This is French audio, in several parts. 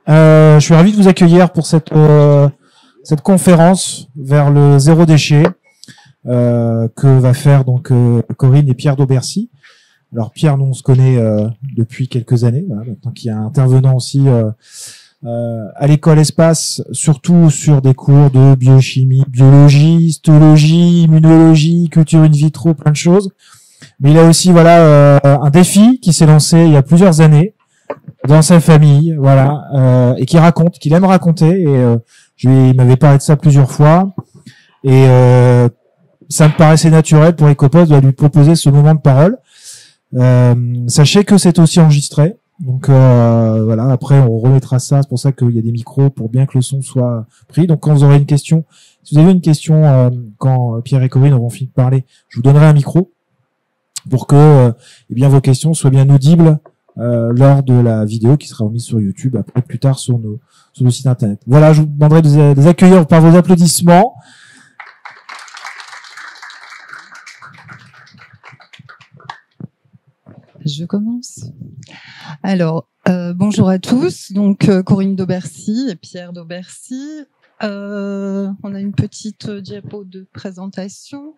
Je suis ravi de vous accueillir pour cette conférence vers le zéro déchet que va faire donc Corinne et Pierre Daubercy. Alors Pierre, nous on se connaît depuis quelques années, voilà, maintenant qu'il y a un intervenant aussi à l'école Espace, surtout sur des cours de biochimie, biologie, histologie, immunologie, culture in vitro, plein de choses. Mais il a aussi un défi qui s'est lancé il y a plusieurs années dans sa famille, et qu'il aime raconter. Et il m'avait parlé de ça plusieurs fois. Et ça me paraissait naturel pour Ecopos de lui proposer ce moment de parole. Sachez que c'est aussi enregistré. Donc après on remettra ça, c'est pour ça qu'il y a des micros pour bien que le son soit pris. Donc quand vous aurez une question, si vous avez une question quand Pierre et Corinne auront fini de parler, je vous donnerai un micro pour que vos questions soient bien audibles lors de la vidéo qui sera remise sur YouTube après plus tard sur nos sites internet. Voilà, je vous demanderai de les accueillir par vos applaudissements. Je commence. Alors, bonjour à tous. Donc, Corinne Daubercy et Pierre Daubercy. On a une petite diapo de présentation.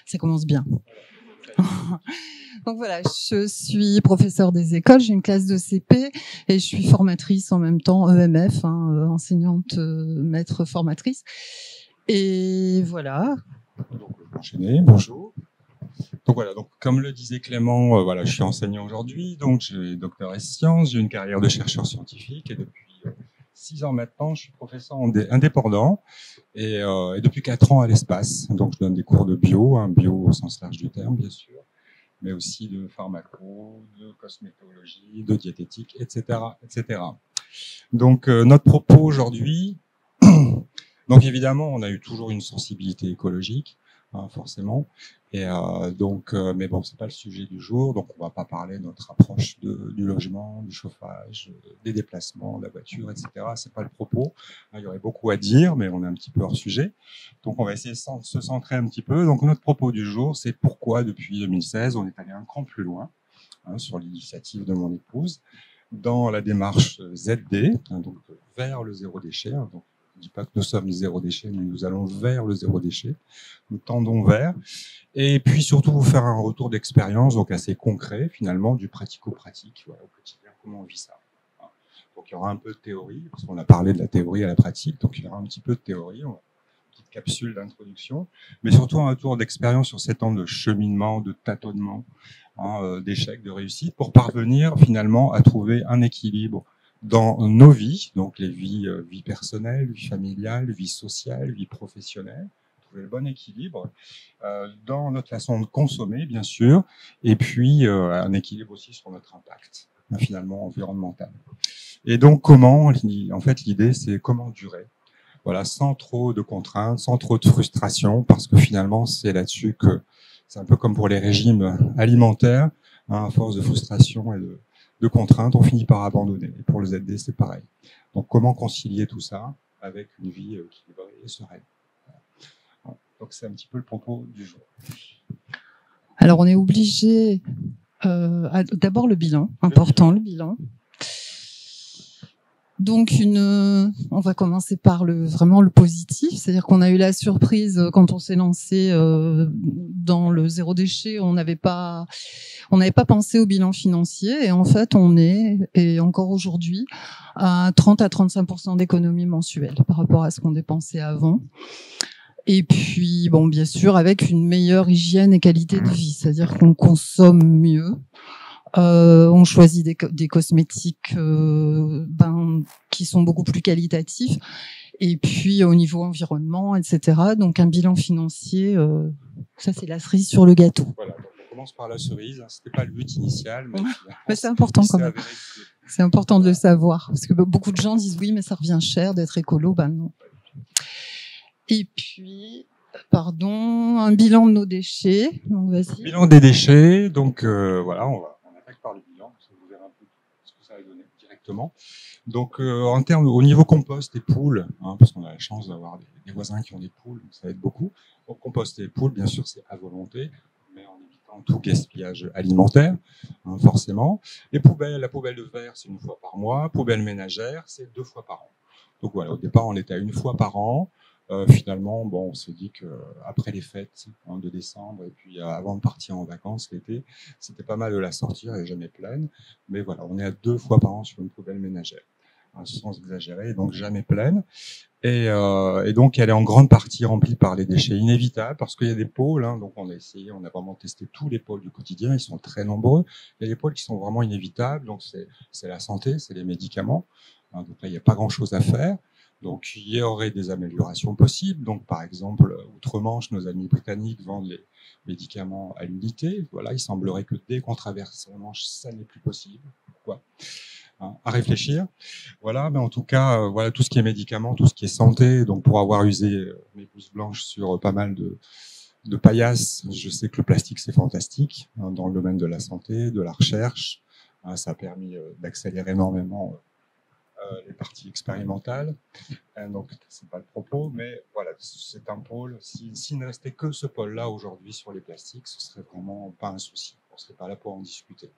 Ça commence bien. Donc voilà, je suis professeure des écoles, j'ai une classe de CP et je suis formatrice en même temps EMF, enseignante maître formatrice. Et voilà. Donc, enchaîner, bonjour. Donc voilà, donc comme le disait Clément, je suis enseignant aujourd'hui, donc j'ai doctorat en sciences, j'ai une carrière de chercheur scientifique et depuis 6 ans maintenant, je suis professeur indépendant et depuis 4 ans à l'Espace. Donc je donne des cours de bio, bio au sens large du terme bien sûr, mais aussi de pharmaco, de cosmétologie, de diététique, etc., etc. Donc notre propos aujourd'hui. Donc évidemment, on a eu toujours une sensibilité écologique, forcément. Et mais bon, c'est pas le sujet du jour. Donc on va pas parler de notre approche du logement, du chauffage, des déplacements, de la voiture, etc. C'est pas le propos. Il y aurait beaucoup à dire, mais on est un petit peu hors sujet. Donc on va essayer de se centrer un petit peu. Donc notre propos du jour, c'est pourquoi depuis 2016, on est allé un cran plus loin, sur l'initiative de mon épouse, dans la démarche ZD, donc vers le zéro déchet. Donc je ne dis pas que nous sommes zéro déchet, mais nous allons vers le zéro déchet. Nous tendons vers. Et puis surtout vous faire un retour d'expérience, donc assez concret finalement, du pratico-pratique, au quotidien, comment on vit ça. Donc il y aura un peu de théorie, parce qu'on a parlé de la théorie à la pratique, donc il y aura un petit peu de théorie, une petite capsule d'introduction, mais surtout un retour d'expérience sur 7 ans de cheminement, de tâtonnement, d'échecs, de réussite, pour parvenir finalement à trouver un équilibre dans nos vies, donc les vies, vie personnelle, vie familiale, vie sociale, vie professionnelle, trouver le bon équilibre dans notre façon de consommer, bien sûr, et puis un équilibre aussi sur notre impact, finalement, environnemental. Et donc, comment, en fait, l'idée, c'est comment durer, sans trop de contraintes, sans trop de frustration, parce que finalement, c'est là-dessus que c'est un peu comme pour les régimes alimentaires, à force de frustration et de contraintes, on finit par abandonner. Et pour le ZD, c'est pareil. Donc, comment concilier tout ça avec une vie équilibrée et sereine. Voilà. Donc, c'est un petit peu le propos du jour. Alors, on est obligé... d'abord, le bilan. Important, le bilan. Donc on va commencer par vraiment le positif, c'est-à-dire qu'on a eu la surprise quand on s'est lancé dans le zéro déchet, on n'avait pas pensé au bilan financier et en fait on est et encore aujourd'hui à 30 à 35% d'économie mensuelle par rapport à ce qu'on dépensait avant. Et puis bon, bien sûr avec une meilleure hygiène et qualité de vie, c'est-à-dire qu'on consomme mieux. On choisit des cosmétiques qui sont beaucoup plus qualitatifs et puis au niveau environnement, etc. Donc un bilan financier, ça c'est la cerise sur le gâteau. Voilà, donc on commence par la cerise, c'était pas le but initial, mais c'est important quand même. C'est important de le savoir parce que beaucoup de gens disent oui mais ça revient cher d'être écolo, non. Et puis un bilan de nos déchets. Donc vas-y. Bilan des déchets, donc on attaque par le bilan, vous verrez un peu ce que ça va donner directement. Donc en termes au niveau compost et poules, parce qu'on a la chance d'avoir des voisins qui ont des poules, donc ça aide beaucoup. Donc compost et poules, bien sûr, c'est à volonté, mais en évitant avant tout gaspillage alimentaire, hein, forcément. Les poubelles, la poubelle de verre, c'est 1 fois par mois. Poubelle ménagère, c'est 2 fois par an. Donc voilà, au départ, on était à 1 fois par an. Finalement, bon, on s'est dit que après les fêtes, hein, de décembre et puis avant de partir en vacances l'été, c'était pas mal de la sortir et jamais pleine. Mais voilà, on est à 2 fois par an sur une poubelle ménagère, hein, sans exagérer, donc jamais pleine. Et donc, elle est en grande partie remplie par les déchets inévitables, parce qu'il y a des pôles, hein, donc on a essayé, on a vraiment testé tous les pôles du quotidien, ils sont très nombreux. Il y a des pôles qui sont vraiment inévitables, donc c'est la santé, c'est les médicaments, hein, donc là, il n'y a pas grand-chose à faire. Donc, il y aurait des améliorations possibles. Donc, par exemple, outre-Manche, nos amis britanniques vendent les médicaments à l'unité. Voilà, il semblerait que dès qu'on traverse la Manche, ça n'est plus possible. Pourquoi ? Hein, à réfléchir. Voilà, mais en tout cas, voilà tout ce qui est médicaments, tout ce qui est santé. Donc, pour avoir usé mes pouces blanches sur pas mal de paillasses, je sais que le plastique c'est fantastique, hein, dans le domaine de la santé, de la recherche. Hein, ça a permis d'accélérer énormément les parties expérimentales. Donc, c'est pas le propos, mais voilà, c'est un pôle. S'il ne restait que ce pôle-là aujourd'hui sur les plastiques, ce serait vraiment pas un souci. On serait pas là pour en discuter.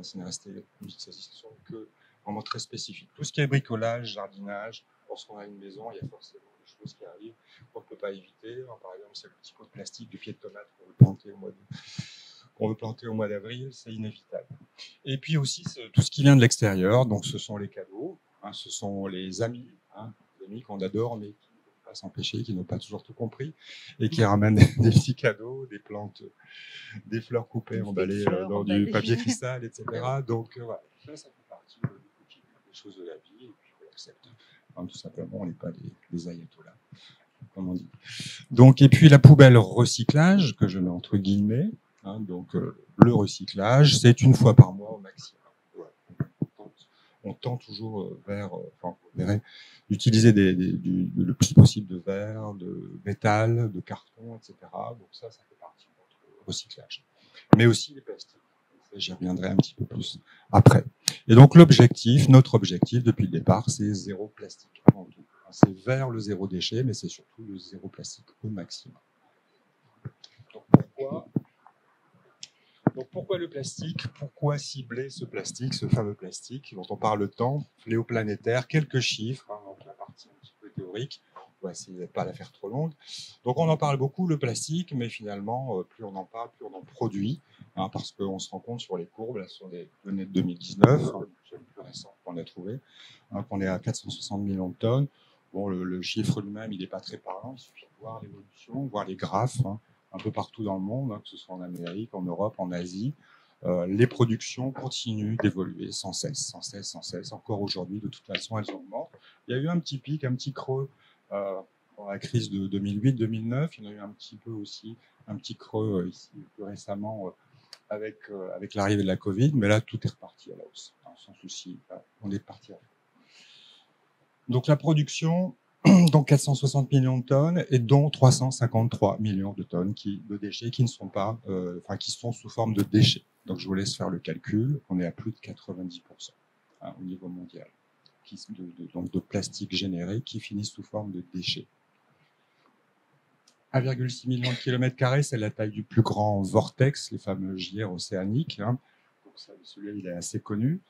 S'il ne restait une situation que vraiment très spécifique. Tout ce qui est bricolage, jardinage, lorsqu'on a une maison, il y a forcément des choses qui arrivent qu'on ne peut pas éviter. Par exemple, c'est le petit pot de plastique de pied de tomate qu'on veut planter au mois d'avril, c'est inévitable. Et puis aussi, tout ce qui vient de l'extérieur, donc ce sont les cadeaux, hein, ce sont les amis, hein, les amis qu'on adore, mais qui ne peuvent pas s'empêcher, qui n'ont pas toujours tout compris, et qui ramènent des petits cadeaux, des plantes, des fleurs coupées, emballées dans du papier cristal, etc. Donc voilà, ça fait partie des choses de la vie, et puis on accepte. Enfin, tout simplement, on n'est pas des ayatollahs, comme on dit. Donc, et puis la poubelle recyclage, que je mets entre guillemets, hein, donc le recyclage, c'est 1 fois par mois au maximum. Voilà. On tend toujours vers, enfin, vous verrez, d'utiliser le plus possible de verre, de métal, de carton, etc. Donc ça fait partie de notre recyclage. Mais aussi les plastiques. J'y reviendrai un petit peu plus après. Et donc notre objectif depuis le départ, c'est 0 plastique avant tout. C'est vers le 0 déchet, mais c'est surtout le 0 plastique au maximum. Donc pourquoi le plastique ? Pourquoi cibler ce plastique, ce fameux plastique dont on parle tant, fléau planétaire ? Quelques chiffres, hein, donc la partie un petit peu théorique. On va essayer de ne pas la faire trop longue. Donc on en parle beaucoup, le plastique, mais finalement, plus on en parle, plus on en produit, hein, parce qu'on se rend compte sur les courbes, là, sur les données de 2019, hein, c'est le plus récent qu'on a trouvé, hein, qu'on est à 460 millions de tonnes. Bon, le chiffre lui-même, il n'est pas très parlant, il suffit de voir l'évolution, voir les graphes, hein, un peu partout dans le monde, hein, que ce soit en Amérique, en Europe, en Asie. Les productions continuent d'évoluer sans cesse, sans cesse, sans cesse. Encore aujourd'hui, de toute façon, elles augmentent. Il y a eu un petit pic, un petit creux dans la crise de 2008-2009. Il y en a eu un petit peu aussi, un petit creux ici plus récemment avec l'arrivée de la Covid. Mais là, tout est reparti à la hausse, hein, sans souci. On est parti à fond. Donc la production, donc 460 millions de tonnes, et dont 353 millions de tonnes de déchets qui ne sont pas, qui sont sous forme de déchets. Donc je vous laisse faire le calcul. On est à plus de 90%, hein, au niveau mondial, donc de plastique généré qui finissent sous forme de déchets. 1,6 million de kilomètres carrés, c'est la taille du plus grand vortex, les fameux JR océaniques. Hein. Celui-là, il est assez connu.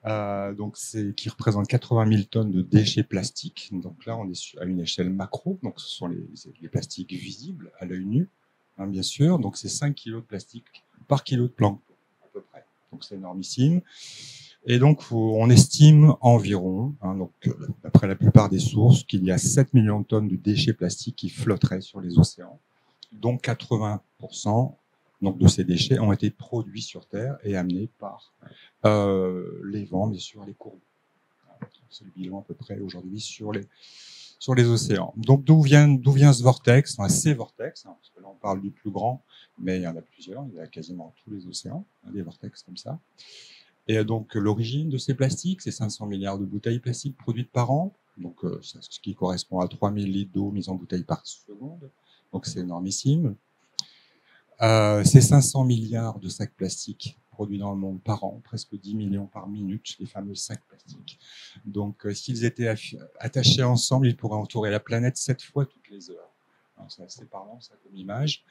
Qui représente 80 000 tonnes de déchets plastiques. Donc là, on est à une échelle macro. Donc, ce sont les plastiques visibles à l'œil nu, hein, bien sûr. Donc, c'est 5 kilos de plastique par kilo de plancton, à peu près. Donc, c'est énormissime. Et donc, on estime environ, hein, d'après la plupart des sources, qu'il y a 7 millions de tonnes de déchets plastiques qui flotteraient sur les océans, dont 80% donc de ces déchets ont été produits sur Terre et amenés par les vents, bien sûr, les courbes. C'est le bilan à peu près aujourd'hui sur les océans. Donc d'où vient ce vortex, enfin, ces vortex, hein, parce que là on parle du plus grand, mais il y en a plusieurs, il y a quasiment tous les océans, hein, des vortex comme ça. Et donc l'origine de ces plastiques, c'est 500 milliards de bouteilles plastiques produites par an, donc ce qui correspond à 3000 litres d'eau mise en bouteille par seconde, donc c'est énormissime. C'est 500 milliards de sacs plastiques produits dans le monde par an, presque 10 millions par minute, les fameux sacs plastiques. Donc, s'ils étaient attachés ensemble, ils pourraient entourer la planète 7 fois toutes les heures. Alors, c'est assez parlant, ça, comme image.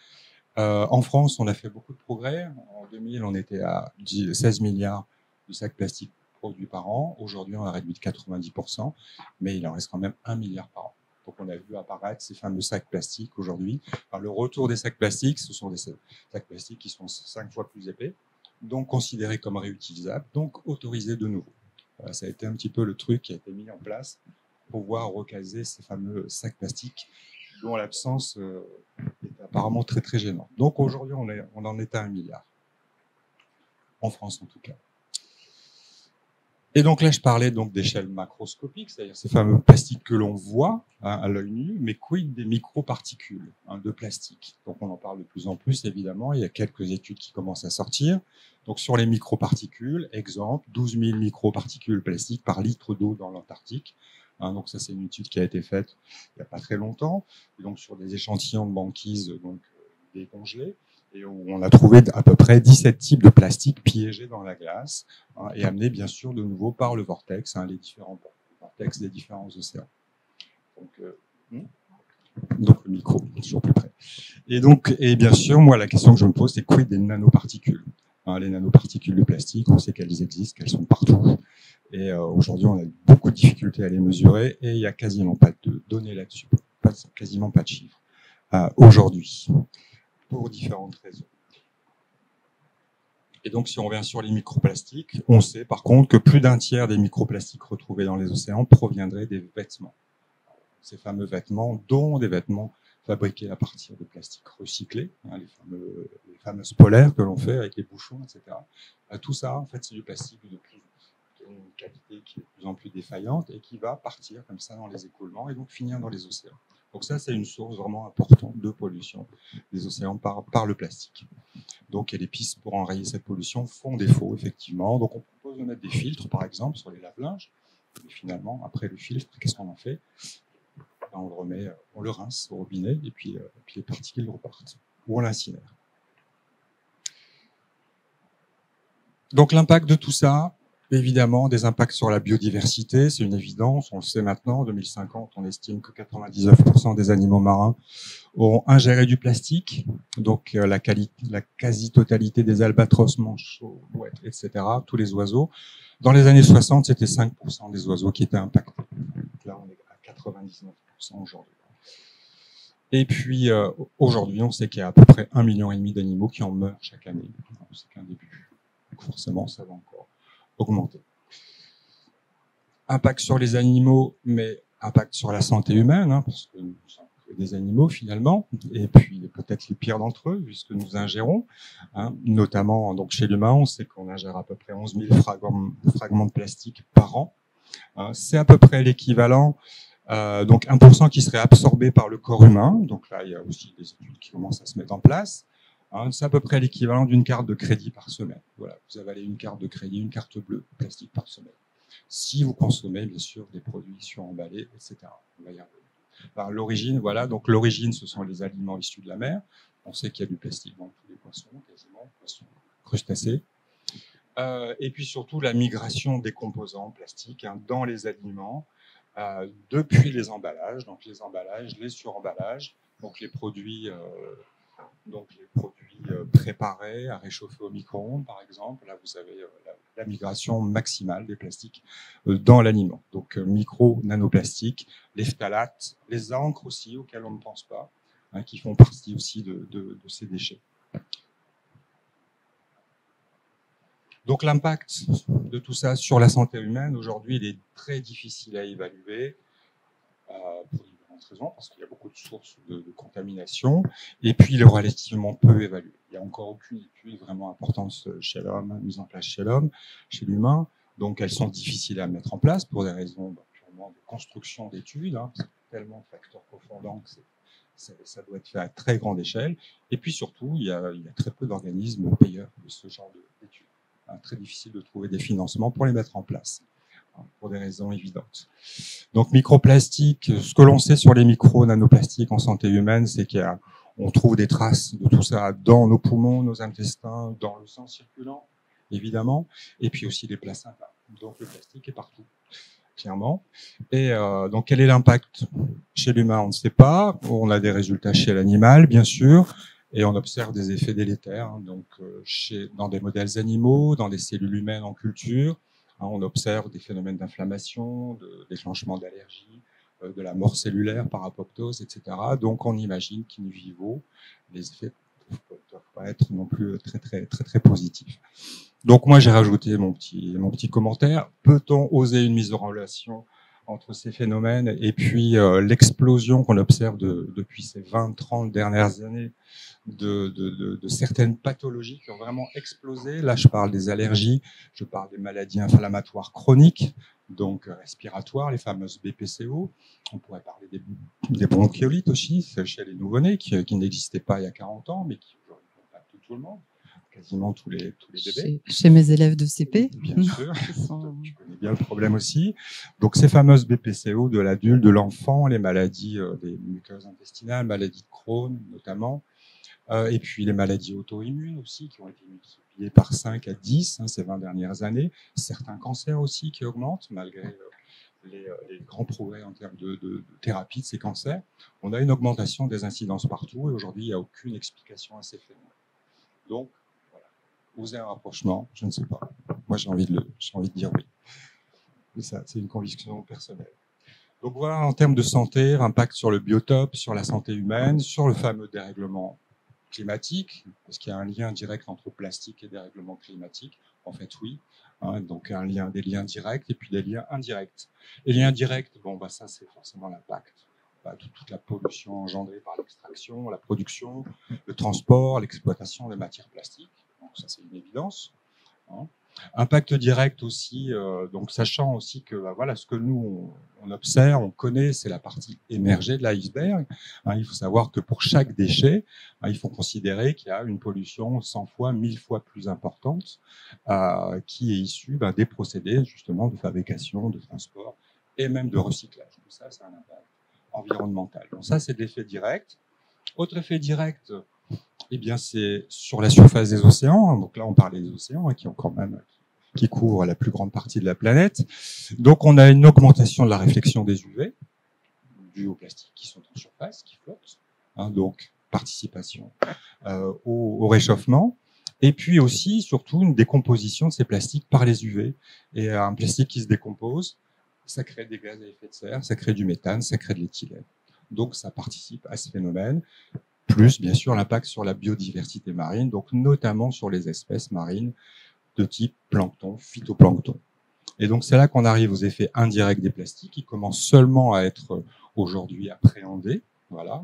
En France, on a fait beaucoup de progrès. En 2000, on était à 16 milliards de sacs plastiques produits par an. Aujourd'hui, on a réduit de 90%, mais il en reste quand même 1 milliard par an. Donc, on a vu apparaître ces fameux sacs plastiques aujourd'hui. Enfin, le retour des sacs plastiques, ce sont des sacs plastiques qui sont 5 fois plus épais, donc considérés comme réutilisables, donc autorisés de nouveau. Voilà, ça a été un petit peu le truc qui a été mis en place pour pouvoir recaser ces fameux sacs plastiques dont l'absence est apparemment très très gênante. Donc aujourd'hui, on en est à 1 milliard. En France en tout cas. Et donc là, je parlais donc d'échelle macroscopique, c'est-à-dire ces fameux plastiques que l'on voit à l'œil nu, mais quid des microparticules de plastique. Donc on en parle de plus en plus, évidemment. Il y a quelques études qui commencent à sortir. Donc sur les microparticules, exemple, 12 000 microparticules plastiques par litre d'eau dans l'Antarctique. Donc ça, c'est une étude qui a été faite il n'y a pas très longtemps, et donc sur des échantillons de banquise donc décongelés, et où on a trouvé à peu près 17 types de plastique piégés dans la glace et amenés bien sûr de nouveau par le vortex, les différents vortex des différents océans. Donc le micro, toujours plus près. Et bien sûr, moi, la question que je me pose, c'est quid des nanoparticules. Les nanoparticules de plastique, on sait qu'elles existent, qu'elles sont partout. Et aujourd'hui, on a beaucoup de difficultés à les mesurer et il n'y a quasiment pas de données là-dessus, quasiment pas de chiffres aujourd'hui, pour différentes raisons. Et donc, si on revient sur les microplastiques, on sait par contre que plus d'un tiers des microplastiques retrouvés dans les océans proviendraient des vêtements. Ces fameux vêtements, dont des vêtements fabriqués à partir de plastique recyclé, les fameuses polaires que l'on fait avec les bouchons, etc. Tout ça, en fait, c'est du plastique qui a une qualité qui est de plus en plus défaillante et qui va partir comme ça dans les écoulements et donc finir dans les océans. Donc ça, c'est une source vraiment importante de pollution des océans par le plastique. Donc, il y a des pistes pour enrayer cette pollution font défaut, effectivement. Donc, on propose de mettre des filtres, par exemple, sur les lave-linges. Et finalement, après le filtre, qu'est-ce qu'on en fait ? On le remet, on le rince au robinet et puis les particules repartent. Ou on l'incinère. Donc, l'impact de tout ça, évidemment, des impacts sur la biodiversité, c'est une évidence, on le sait maintenant, en 2050, on estime que 99% des animaux marins auront ingéré du plastique, donc la quasi-totalité des albatros, manchots, mouettes, etc., tous les oiseaux. Dans les années 60, c'était 5% des oiseaux qui étaient impactés. Donc là, on est à 99% aujourd'hui. Et puis, aujourd'hui, on sait qu'il y a à peu près 1,5 million d'animaux qui en meurent chaque année. C'est qu'un début. Donc forcément, ça va encore augmenter. Impact sur les animaux, mais impact sur la santé humaine, parce que nous sommes des animaux finalement, et puis peut-être les pires d'entre eux, puisque nous ingérons, notamment donc chez l'humain, on sait qu'on ingère à peu près 11 000 fragments de plastique par an. C'est à peu près l'équivalent, donc 1% qui serait absorbé par le corps humain, donc là il y a aussi des études qui commencent à se mettre en place. C'est à peu près l'équivalent d'une carte de crédit par semaine. Voilà, vous avalez une carte de crédit, une carte bleue plastique par semaine. Si vous consommez, bien sûr, des produits suremballés, etc. On va y revenir. Enfin, l'origine, voilà. Donc, l'origine, ce sont les aliments issus de la mer. On sait qu'il y a du plastique dans tous les poissons, quasiment, poissons crustacés. Et puis, surtout, la migration des composants plastiques dans les aliments depuis les emballages. Donc, les emballages, les suremballages, donc les produits préparés à réchauffer au micro-ondes, par exemple. Là, vous avez la migration maximale des plastiques dans l'aliment. Donc, micro-nanoplastiques, les phtalates, les encres aussi, auxquelles on ne pense pas, qui font partie aussi de ces déchets. Donc, l'impact de tout ça sur la santé humaine, aujourd'hui, il est très difficile à évaluer pour différentes raisons, parce qu'il y a beaucoup de sources de contamination, et puis il est relativement peu évalué. Il n'y a encore aucune étude vraiment importante chez l'homme, mise en place chez l'homme, chez l'humain, donc elles sont difficiles à mettre en place pour des raisons purement de construction d'études, parce qu'il y a tellement de facteurs profondants que ça doit être fait à très grande échelle, et puis surtout, il y a très peu d'organismes payeurs de ce genre d'études. Très difficile de trouver des financements pour les mettre en place, pour des raisons évidentes. Donc, microplastique, ce que l'on sait sur les micro-nanoplastiques en santé humaine, c'est qu'on trouve des traces de tout ça dans nos poumons, nos intestins, dans le sang circulant, évidemment, et puis aussi les placentas. Donc, le plastique est partout, clairement. Et donc, quel est l'impact chez l'humain? On ne sait pas. On a des résultats chez l'animal, bien sûr. et on observe des effets délétères, hein, donc dans des modèles animaux, dans des cellules humaines en culture, hein, on observe des phénomènes d'inflammation, de déclenchement d'allergies, de la mort cellulaire par apoptose, etc. Donc on imagine qu'in vivo, les effets ne peuvent pas être non plus très positifs. Donc moi j'ai rajouté mon petit commentaire. Peut-on oser une mise en relation entre ces phénomènes et puis l'explosion qu'on observe depuis ces 20-30 dernières années de certaines pathologies qui ont vraiment explosé. Là, je parle des allergies, je parle des maladies inflammatoires chroniques, donc respiratoires, les fameuses BPCO. On pourrait parler des bronchiolites aussi, chez les nouveau-nés, qui n'existaient pas il y a 40 ans, mais qui aujourd'hui impactent tout le monde, quasiment tous les bébés. Chez mes élèves de CP. Bien sûr, tu connais bien le problème aussi. Donc ces fameuses BPCO de l'adulte, de l'enfant, les maladies des muqueuses intestinales, maladies de Crohn notamment, et puis les maladies auto-immunes aussi, qui ont été multipliées par 5 à 10 ces 20 dernières années. Certains cancers aussi qui augmentent, malgré les grands progrès en termes de thérapie de ces cancers. On a une augmentation des incidences partout, et aujourd'hui, il n'y a aucune explication à ces phénomènes. Donc, voilà. Oser un rapprochement, je ne sais pas. Moi, j'ai envie de dire oui. Mais ça, c'est une conviction personnelle. Donc voilà, en termes de santé, impact sur le biotope, sur la santé humaine, sur le fameux dérèglement climatique, parce qu'il y a un lien direct entre plastique et dérèglement climatique. En fait, oui. Hein, donc des liens directs et puis des liens indirects. Les liens directs, ça c'est forcément l'impact. Toute la pollution engendrée par l'extraction, la production, le transport, l'exploitation des matières plastiques. Donc ça c'est une évidence. Hein. Impact direct aussi, donc sachant aussi que ce que nous on observe, on connaît, c'est la partie émergée de l'iceberg. Hein, il faut savoir que pour chaque déchet, il faut considérer qu'il y a une pollution 100 fois, 1000 fois plus importante qui est issue des procédés justement de fabrication, de transport et même de recyclage. Donc ça, c'est un impact environnemental. Donc ça, c'est l'effet direct. Autre effet direct, c'est sur la surface des océans. Donc là, on parlait des océans qui couvrent la plus grande partie de la planète. Donc on a une augmentation de la réflexion des UV due aux plastiques qui sont en surface, qui flottent. Hein, donc participation au réchauffement. Et puis aussi, surtout, une décomposition de ces plastiques par les UV. Et un plastique qui se décompose, ça crée des gaz à effet de serre, ça crée du méthane, ça crée de l'éthylène. Donc ça participe à ce phénomène. Plus, bien sûr, l'impact sur la biodiversité marine, donc notamment sur les espèces marines de type plancton, phytoplancton. Et donc, c'est là qu'on arrive aux effets indirects des plastiques qui commencent seulement à être aujourd'hui appréhendés. Voilà,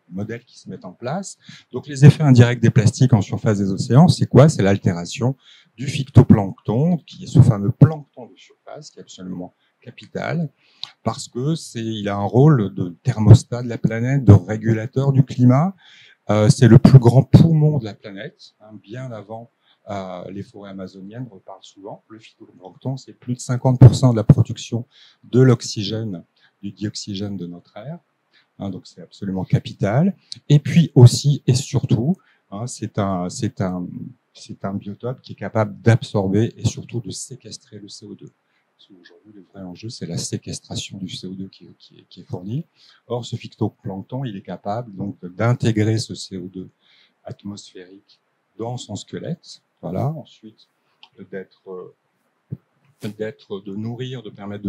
modèles qui se mettent en place. Donc, les effets indirects des plastiques en surface des océans, c'est quoi? C'est l'altération du phytoplancton, qui est ce fameux plancton de surface, qui est absolument capital, parce que il a un rôle de thermostat de la planète, de régulateur du climat. C'est le plus grand poumon de la planète, bien avant les forêts amazoniennes, on reparle souvent. Le phytoplancton, c'est plus de 50% de la production de l'oxygène, du dioxygène de notre air. Donc c'est absolument capital. Et puis aussi et surtout, c'est un biotope qui est capable d'absorber et surtout de séquestrer le CO2. Parce qu'aujourd'hui, le vrai enjeu, c'est la séquestration du CO2 qui est fournie. Or, ce phytoplancton, il est capable donc d'intégrer ce CO2 atmosphérique dans son squelette. Voilà. Ensuite, de permettre de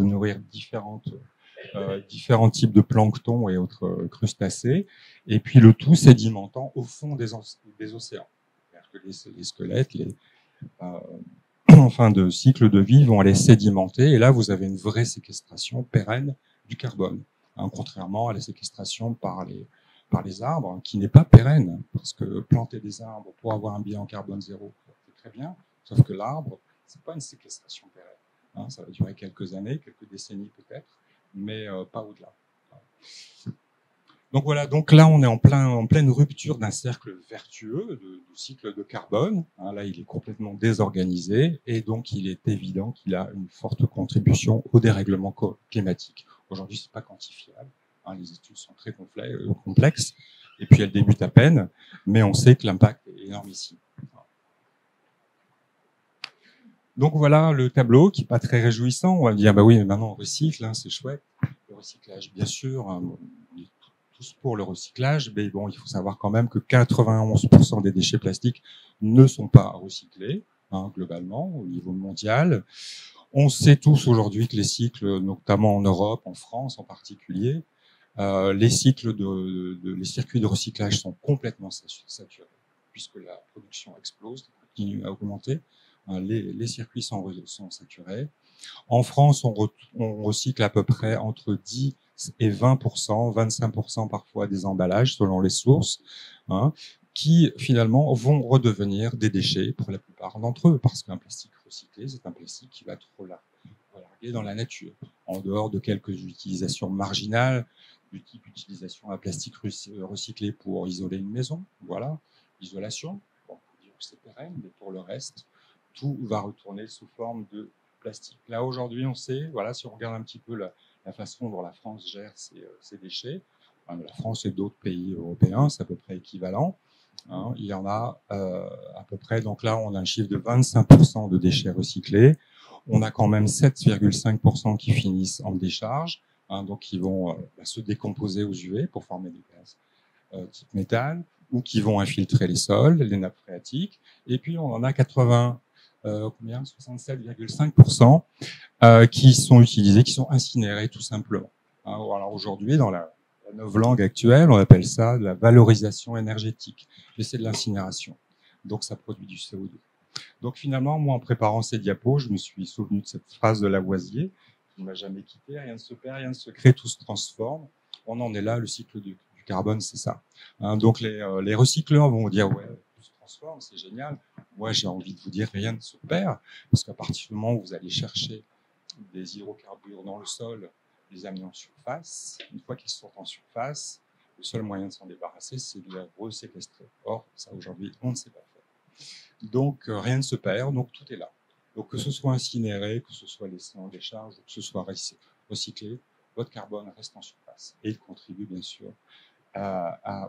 nourrir différents types de plancton et autres crustacés. Et puis le tout sédimentant au fond des océans. C'est-à-dire que les squelettes, en fin de cycle de vie, vont aller sédimenter, et là vous avez une vraie séquestration pérenne du carbone, contrairement à la séquestration par les arbres, qui n'est pas pérenne, parce que planter des arbres pour avoir un bilan carbone zéro, c'est très bien, sauf que l'arbre, c'est pas une séquestration pérenne. Ça va durer quelques années, quelques décennies peut-être, mais pas au-delà. Donc voilà, donc là on est en pleine rupture d'un cercle vertueux du cycle de carbone. Là il est complètement désorganisé et donc il est évident qu'il a une forte contribution au dérèglement climatique. Aujourd'hui c'est pas quantifiable, les études sont très complexes et puis elles débutent à peine, mais on sait que l'impact est énormissime. Donc voilà le tableau qui n'est pas très réjouissant. On va dire oui mais maintenant on recycle, c'est chouette. Le recyclage bien sûr, tous pour le recyclage, mais bon, il faut savoir quand même que 91% des déchets plastiques ne sont pas recyclés, hein, globalement, au niveau mondial. On sait tous aujourd'hui que les cycles, notamment en Europe, en France en particulier, les cycles les circuits de recyclage sont complètement saturés, puisque la production explose, continue à augmenter. Les circuits sont saturés. En France, on recycle à peu près entre 10 et 20%, 25% parfois des emballages, selon les sources, hein, qui finalement vont redevenir des déchets pour la plupart d'entre eux, parce qu'un plastique recyclé, c'est un plastique qui va être relargué dans la nature, en dehors de quelques utilisations marginales, du type utilisation à plastique recyclé pour isoler une maison, voilà, isolation, bon, c'est pérenne, mais pour le reste, tout va retourner sous forme de plastique. Là, aujourd'hui, on sait, voilà, si on regarde un petit peu la façon dont la France gère ses déchets, enfin, la France et d'autres pays européens, c'est à peu près équivalent. Hein, il y en a à peu près, donc là, on a un chiffre de 25% de déchets recyclés. On a quand même 7,5% qui finissent en décharge, hein, donc qui vont se décomposer aux UV pour former des gaz type méthane, ou qui vont infiltrer les sols, les nappes phréatiques. Et puis, on en a 67,5% qui sont utilisés, qui sont incinérés tout simplement. Hein, alors aujourd'hui, dans la novlangue actuelle, on appelle ça de la valorisation énergétique. Mais c'est de l'incinération. Donc ça produit du CO2. Donc finalement, moi, en préparant ces diapos, je me suis souvenu de cette phrase de Lavoisier qui ne m'a jamais quitté: rien ne se perd, rien ne se crée, tout se transforme. On en est là, le cycle du carbone, c'est ça. Hein, donc les recycleurs vont dire ouais, tout se transforme, c'est génial. Moi, j'ai envie de vous dire rien ne se perd, parce qu'à partir du moment où vous allez chercher des hydrocarbures dans le sol, les amener en surface, une fois qu'ils sont en surface, le seul moyen de s'en débarrasser, c'est de les reséquestrer. Or, ça aujourd'hui, on ne sait pas faire. Donc, rien ne se perd, donc tout est là. Donc, que ce soit incinéré, que ce soit laissé en décharge, que ce soit recyclé, votre carbone reste en surface. Et il contribue, bien sûr,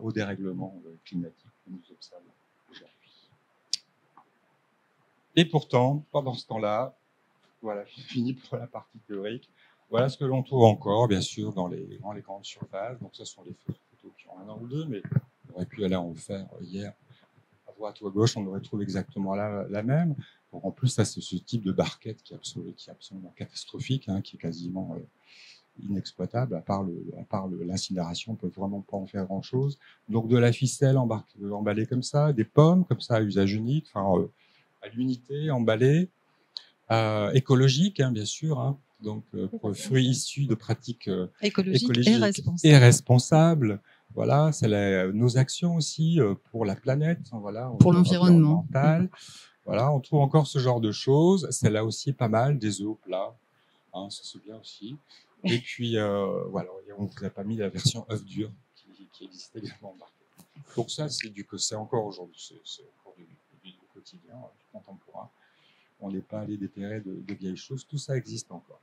au dérèglement climatique que nous observons aujourd'hui. Et pourtant, pendant ce temps-là, voilà, fini pour la partie théorique. Voilà ce que l'on trouve encore, bien sûr, dans les grandes surfaces. Donc, ce sont les photos qui ont un an ou deux, mais on aurait pu aller en faire hier. À droite ou à gauche, on aurait trouvé exactement la même. Donc, en plus, ça, c'est ce type de barquette qui est absolument catastrophique, hein, qui est quasiment inexploitable. À part l'incinération, on ne peut vraiment pas en faire grand-chose. Donc, de la ficelle emballée comme ça, des pommes comme ça à usage unique, enfin, à l'unité, emballées, écologiques, hein, bien sûr, hein. Donc, fruits issus de pratiques écologiques et responsables. Voilà, c'est nos actions aussi pour la planète, voilà, pour l'environnement. Voilà, on trouve encore ce genre de choses. C'est là aussi pas mal, des œufs plats, hein, ça c'est bien aussi. Et puis, voilà, on ne vous a pas mis la version œuf dur qui existe également. Donc ça, c'est encore aujourd'hui, c'est encore du quotidien, du contemporain. On n'est pas allé déterrer de vieilles choses, tout ça existe encore.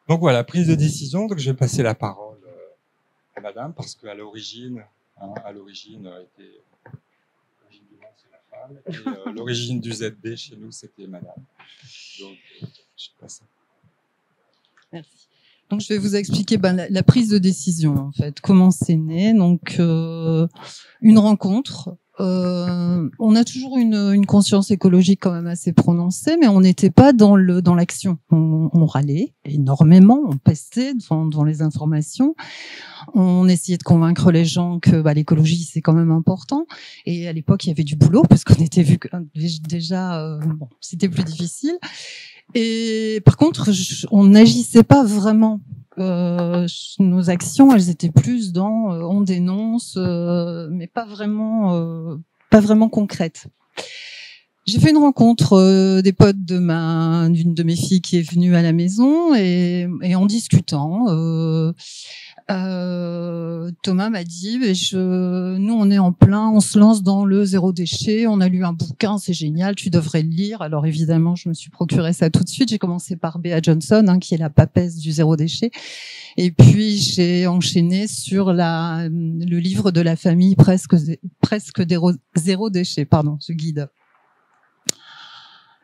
Donc voilà, prise de décision. Donc je vais passer la parole à Madame, parce qu'à l'origine, l'origine du monde, c'est la femme, et l'origine du ZB chez nous, c'était Madame. Donc je passe. Merci. Donc je vais vous expliquer la prise de décision, en fait, comment c'est né. Donc une rencontre. On a toujours une conscience écologique quand même assez prononcée, mais on n'était pas dans l'action. On râlait énormément, on pestait devant les informations, on essayait de convaincre les gens que l'écologie c'est quand même important. Et à l'époque il y avait du boulot parce qu'on était vu que déjà c'était plus difficile. Et par contre on n'agissait pas vraiment. Nos actions, elles étaient plus dans on dénonce, mais pas vraiment concrètes. J'ai fait une rencontre des potes d'une de mes filles qui est venue à la maison et en discutant, Thomas m'a dit nous on est en plein, on se lance dans le zéro déchet, on a lu un bouquin, c'est génial, tu devrais le lire. Alors évidemment je me suis procuré ça tout de suite, j'ai commencé par Bea Johnson qui est la papesse du zéro déchet, et puis j'ai enchaîné sur le livre de la famille presque zéro déchet, ce guide.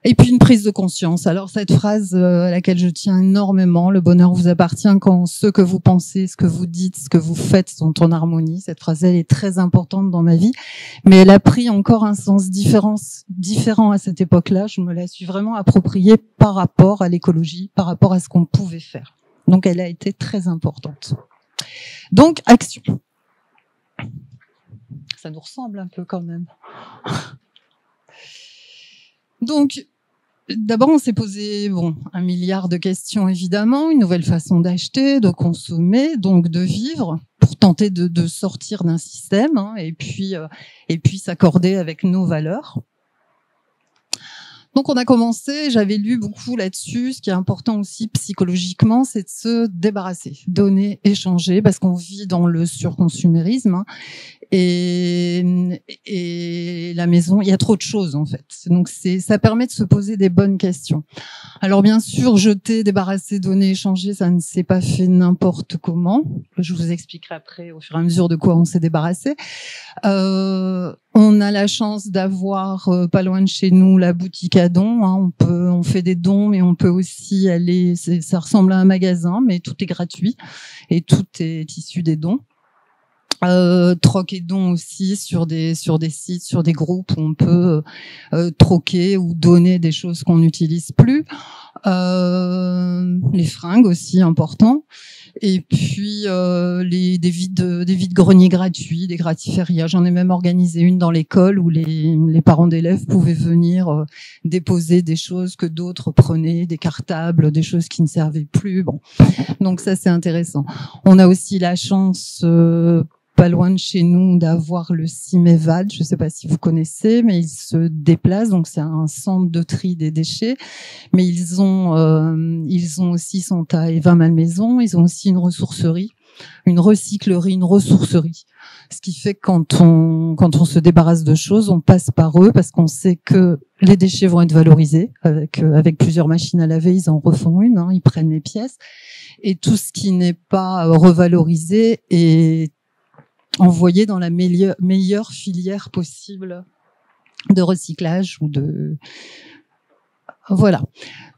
Et puis une prise de conscience. Alors cette phrase à laquelle je tiens énormément, le bonheur vous appartient quand ce que vous pensez, ce que vous dites, ce que vous faites sont en harmonie. Cette phrase, elle est très importante dans ma vie, mais elle a pris encore un sens différent à cette époque-là. Je me la suis vraiment appropriée par rapport à l'écologie, par rapport à ce qu'on pouvait faire. Donc elle a été très importante. Donc action. Ça nous ressemble un peu quand même. Donc, d'abord, on s'est posé 1 milliard de questions, évidemment, une nouvelle façon d'acheter, de consommer, donc de vivre, pour tenter de sortir d'un système, hein, et puis s'accorder avec nos valeurs. Donc on a commencé, j'avais lu beaucoup là-dessus, ce qui est important aussi psychologiquement, c'est de se débarrasser, donner, échanger, parce qu'on vit dans le surconsumérisme, hein, et la maison, il y a trop de choses en fait. Donc ça permet de se poser des bonnes questions. Alors bien sûr, jeter, débarrasser, donner, échanger, ça ne s'est pas fait n'importe comment. Je vous expliquerai après au fur et à mesure de quoi on s'est débarrassé. On a la chance d'avoir pas loin de chez nous la boutique à dons. Hein. On fait des dons, mais on peut aussi aller. Ça ressemble à un magasin, mais tout est gratuit et tout est issu des dons. Troc et dons aussi sur des sites, sur des groupes où on peut troquer ou donner des choses qu'on n'utilise plus. Les fringues aussi, important. Et puis des vides-greniers gratuits, des gratiférias. J'en ai même organisé une dans l'école où les parents d'élèves pouvaient venir déposer des choses que d'autres prenaient, des cartables, des choses qui ne servaient plus. Bon, donc ça c'est intéressant. On a aussi la chance pas loin de chez nous d'avoir le Ciméval, je ne sais pas si vous connaissez, mais ils se déplacent, donc c'est un centre de tri des déchets, mais ils ont aussi, sont à Évin-Malmaison, ils ont aussi une ressourcerie, une recyclerie, une ressourcerie, ce qui fait que quand on se débarrasse de choses, on passe par eux parce qu'on sait que les déchets vont être valorisés avec plusieurs machines à laver, ils en refont une, hein, ils prennent les pièces, et tout ce qui n'est pas revalorisé est envoyé dans la meilleure filière possible de recyclage ou de... Voilà.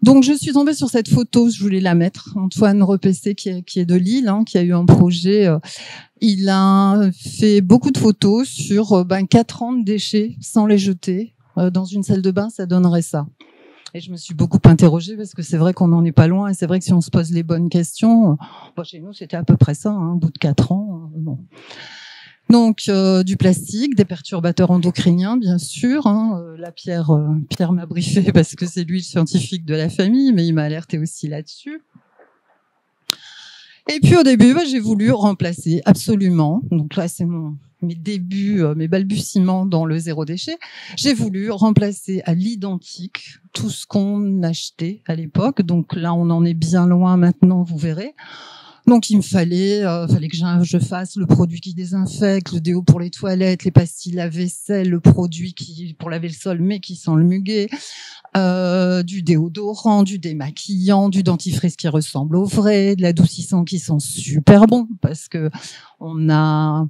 Donc, je suis tombée sur cette photo, je voulais la mettre. Antoine Repessé, qui est de Lille, hein, qui a eu un projet. Il a fait beaucoup de photos sur 4 ans de déchets sans les jeter. Dans une salle de bain, ça donnerait ça. Et je me suis beaucoup interrogée parce que c'est vrai qu'on n'en est pas loin et c'est vrai que si on se pose les bonnes questions, chez nous, c'était à peu près ça, hein, au bout de 4 ans. Bon. Donc du plastique, des perturbateurs endocriniens bien sûr. Hein, Pierre m'a briefé parce que c'est lui le scientifique de la famille, mais il m'a alerté aussi là-dessus. Et puis au début, j'ai voulu remplacer absolument. Donc là, c'est mes débuts, mes balbutiements dans le zéro déchet. J'ai voulu remplacer à l'identique tout ce qu'on achetait à l'époque. Donc là, on en est bien loin maintenant, vous verrez. Donc il me fallait que je fasse le produit qui désinfecte, le déo pour les toilettes, les pastilles lave-vaisselle, le produit qui pour laver le sol mais qui sent le muguet, du déodorant, du démaquillant, du dentifrice qui ressemble au vrai, de l'adoucissant qui sent super bon parce que on a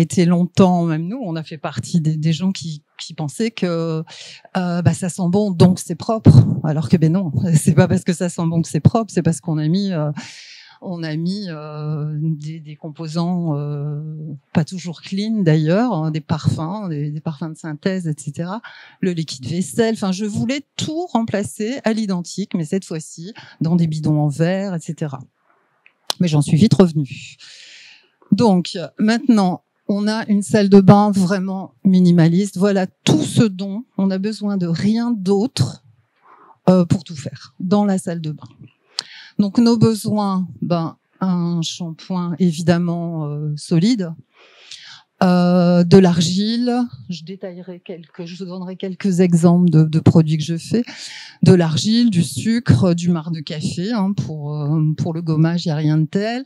été longtemps, même nous, on a fait partie des gens qui pensaient que ça sent bon donc c'est propre, alors que non, c'est pas parce que ça sent bon que c'est propre, c'est parce qu'on a mis des composants pas toujours clean d'ailleurs, hein, des parfums, des parfums de synthèse, etc. Le liquide vaisselle. Enfin, je voulais tout remplacer à l'identique, mais cette fois-ci dans des bidons en verre, etc. Mais j'en suis vite revenue. Donc maintenant, on a une salle de bain vraiment minimaliste. Voilà tout ce dont on a besoin de rien d'autre pour tout faire dans la salle de bain. Donc nos besoins, un shampoing évidemment solide, de l'argile, je vous donnerai quelques exemples de produits que je fais, de l'argile, du sucre, du marc de café, hein, pour le gommage, il n'y a rien de tel,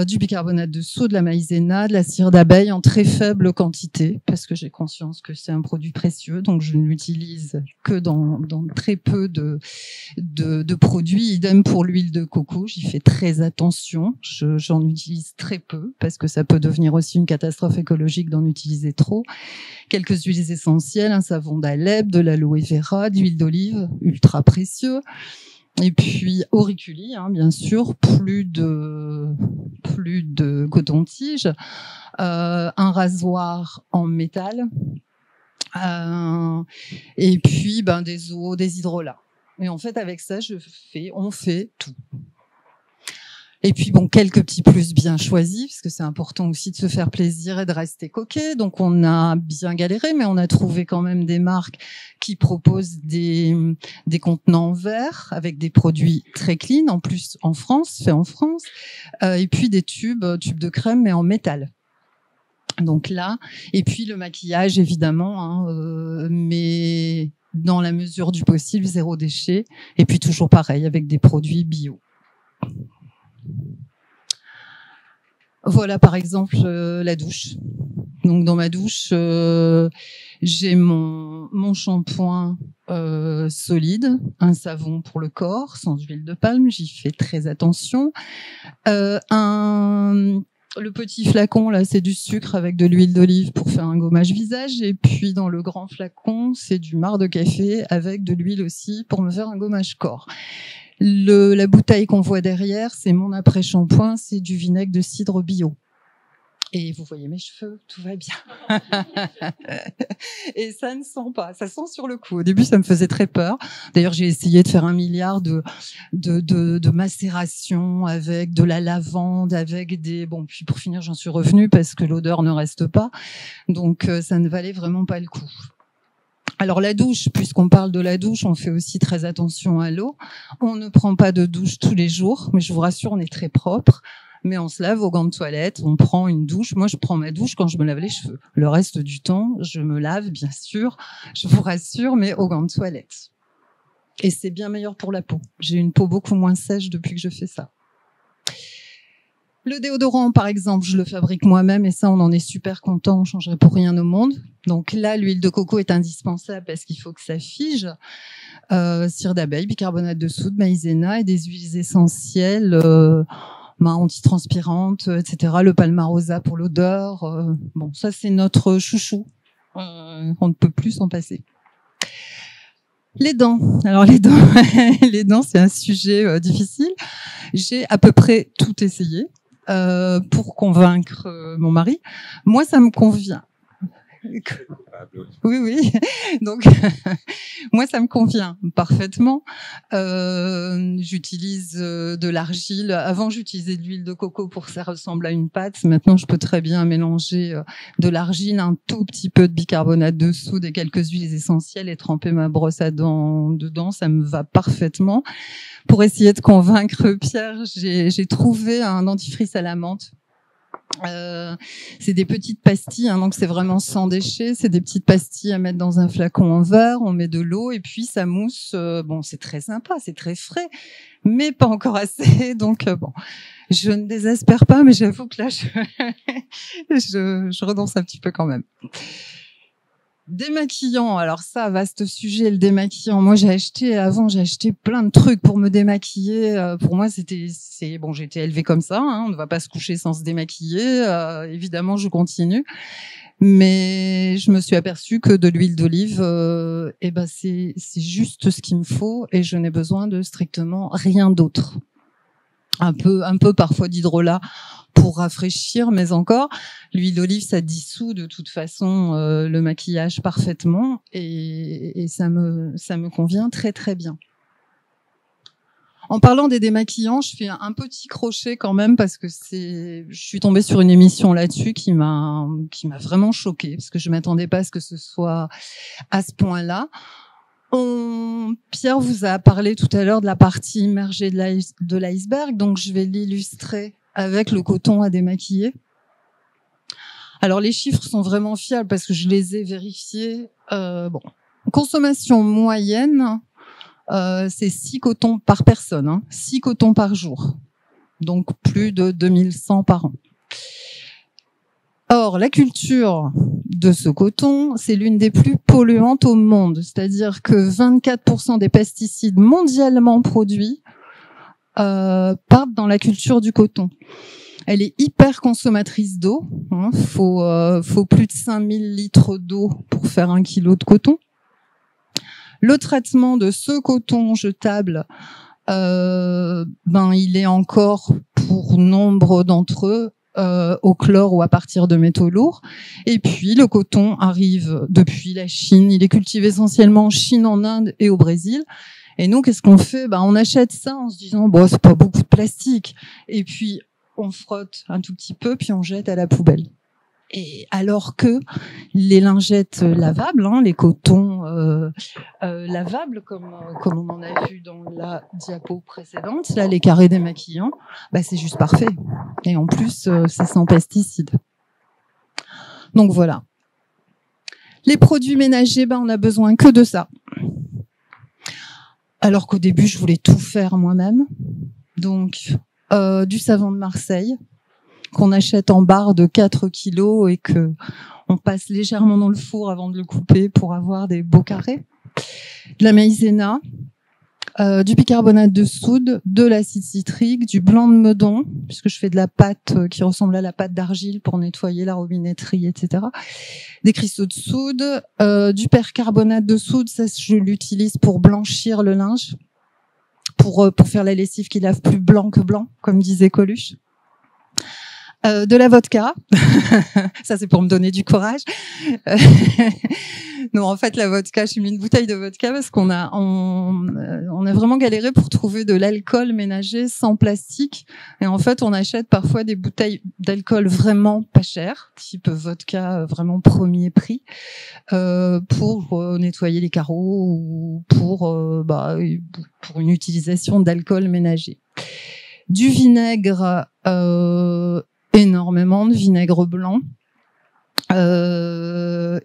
du bicarbonate de soude, de la maïzena, de la cire d'abeille en très faible quantité, parce que j'ai conscience que c'est un produit précieux, donc je ne l'utilise que dans très peu de produits. Idem pour l'huile de coco, j'y fais très attention, j'en utilise très peu, parce que ça peut devenir aussi une catastrophe écologique. écologique d'en utiliser trop. Quelques huiles essentielles, un savon d'Alep, de l'aloe vera, de l'huile d'olive, ultra précieux. Et puis auriculi, hein, bien sûr, plus de coton-tige, un rasoir en métal, et puis des eaux, des hydrolats. Et en fait, avec ça, on fait tout. Et puis quelques petits plus bien choisis, parce que c'est important aussi de se faire plaisir et de rester coquet. Donc on a bien galéré, mais on a trouvé quand même des marques qui proposent des contenants en verre avec des produits très clean, en plus en France, fait en France, et puis des tubes de crème mais en métal. Donc là, et puis le maquillage évidemment, hein, mais dans la mesure du possible, 0 déchet, et puis toujours pareil avec des produits bio. Voilà par exemple la douche. Donc dans ma douche, j'ai mon shampoing solide, un savon pour le corps sans huile de palme, j'y fais très attention. Le petit flacon là, c'est du sucre avec de l'huile d'olive pour faire un gommage visage, et puis dans le grand flacon, c'est du marc de café avec de l'huile aussi pour me faire un gommage corps. La bouteille qu'on voit derrière, c'est mon après-shampoing, c'est du vinaigre de cidre bio. Et vous voyez mes cheveux, tout va bien. Et ça ne sent pas, ça sent sur le coup. Au début, ça me faisait très peur. D'ailleurs, j'ai essayé de faire 1 milliard de macération avec de la lavande, avec des... Bon, puis pour finir, j'en suis revenue parce que l'odeur ne reste pas. Donc, ça ne valait vraiment pas le coup. Alors la douche, puisqu'on parle de la douche, on fait aussi très attention à l'eau. On ne prend pas de douche tous les jours, mais je vous rassure, on est très propre. Mais on se lave aux gants de toilette, on prend une douche. Moi, je prends ma douche quand je me lave les cheveux. Le reste du temps, je me lave, bien sûr, je vous rassure, mais aux gants de toilette. Et c'est bien meilleur pour la peau. J'ai une peau beaucoup moins sèche depuis que je fais ça. Le déodorant, par exemple, je le fabrique moi-même et ça, on en est super content. On changerait pour rien au monde. Donc là, l'huile de coco est indispensable parce qu'il faut que ça fige. Cire d'abeille, bicarbonate de soude, maïzena et des huiles essentielles antitranspirantes, etc. Le palmarosa pour l'odeur. Bon, ça, c'est notre chouchou. On ne peut plus s'en passer. Les dents. Alors les dents, les dents, c'est un sujet difficile. J'ai à peu près tout essayé pour convaincre mon mari. Moi, ça me convient. Oui, oui. Donc, moi, ça me convient parfaitement. J'utilise de l'argile. Avant, j'utilisais de l'huile de coco pour que ça ressemble à une pâte. Maintenant, je peux très bien mélanger de l'argile, un tout petit peu de bicarbonate de soude et quelques huiles essentielles et tremper ma brosse à dents dedans. Ça me va parfaitement. Pour essayer de convaincre Pierre, j'ai trouvé un dentifrice à la menthe. C'est des petites pastilles, hein, donc c'est vraiment sans déchets. C'est des petites pastilles à mettre dans un flacon en verre. On met de l'eau et puis ça mousse. Bon, c'est très sympa, c'est très frais, mais pas encore assez. Donc bon, je ne désespère pas, mais j'avoue que là, je renonce un petit peu quand même. Démaquillant, alors ça, vaste sujet, le démaquillant. Moi, j'ai acheté plein de trucs pour me démaquiller. Pour moi, bon, j'ai été élevée comme ça, hein, on ne va pas se coucher sans se démaquiller. Évidemment, je continue. Mais je me suis aperçue que de l'huile d'olive, c'est juste ce qu'il me faut et je n'ai besoin de strictement rien d'autre. Un peu parfois d'hydrolat pour rafraîchir, mais encore, l'huile d'olive, ça dissout de toute façon le maquillage parfaitement et ça me convient très très bien. En parlant des démaquillants, je fais un petit crochet quand même parce que je suis tombée sur une émission là-dessus qui m'a vraiment choquée parce que je m'attendais pas à ce que ce soit à ce point-là. Pierre vous a parlé tout à l'heure de la partie immergée de l'iceberg, donc je vais l'illustrer avec le coton à démaquiller. Alors les chiffres sont vraiment fiables parce que je les ai vérifiés. Consommation moyenne, c'est 6 cotons par personne, hein, 6 cotons par jour, donc plus de 2100 par an. Or, la culture de ce coton, c'est l'une des plus polluantes au monde. C'est-à-dire que 24% des pesticides mondialement produits partent dans la culture du coton. Elle est hyper consommatrice d'eau. Hein. Faut plus de 5000 litres d'eau pour faire 1 kilo de coton. Le traitement de ce coton jetable, il est encore, pour nombre d'entre eux, au chlore ou à partir de métaux lourds. Et puis, le coton arrive depuis la Chine. Il est cultivé essentiellement en Chine, en Inde et au Brésil. Et nous, qu'est-ce qu'on fait? On achète ça en se disant, bon, c'est pas beaucoup de plastique. Et puis, on frotte un tout petit peu, puis on jette à la poubelle. Et alors que les lingettes lavables, hein, les cotons lavables, comme on en a vu dans la diapo précédente, là, les carrés démaquillants, c'est juste parfait. Et en plus, c'est sans pesticides. Donc voilà. Les produits ménagers, on a besoin que de ça. Alors qu'au début, je voulais tout faire moi-même. Donc, du savon de Marseille, qu'on achète en barre de 4 kilos et que on passe légèrement dans le four avant de le couper pour avoir des beaux carrés. De la maïzena, du bicarbonate de soude, de l'acide citrique, du blanc de meudon, puisque je fais de la pâte qui ressemble à la pâte d'argile pour nettoyer la robinetterie, etc. Des cristaux de soude, du percarbonate de soude, ça je l'utilise pour blanchir le linge, pour faire la lessive qui lave plus blanc que blanc, comme disait Coluche. De la vodka, ça c'est pour me donner du courage. Non, en fait, la vodka, j'ai mis une bouteille de vodka parce qu'on a vraiment galéré pour trouver de l'alcool ménager sans plastique. Et en fait, on achète parfois des bouteilles d'alcool vraiment pas chères, type vodka vraiment premier prix, pour nettoyer les carreaux ou pour une utilisation d'alcool ménager. Du vinaigre, énormément de vinaigre blanc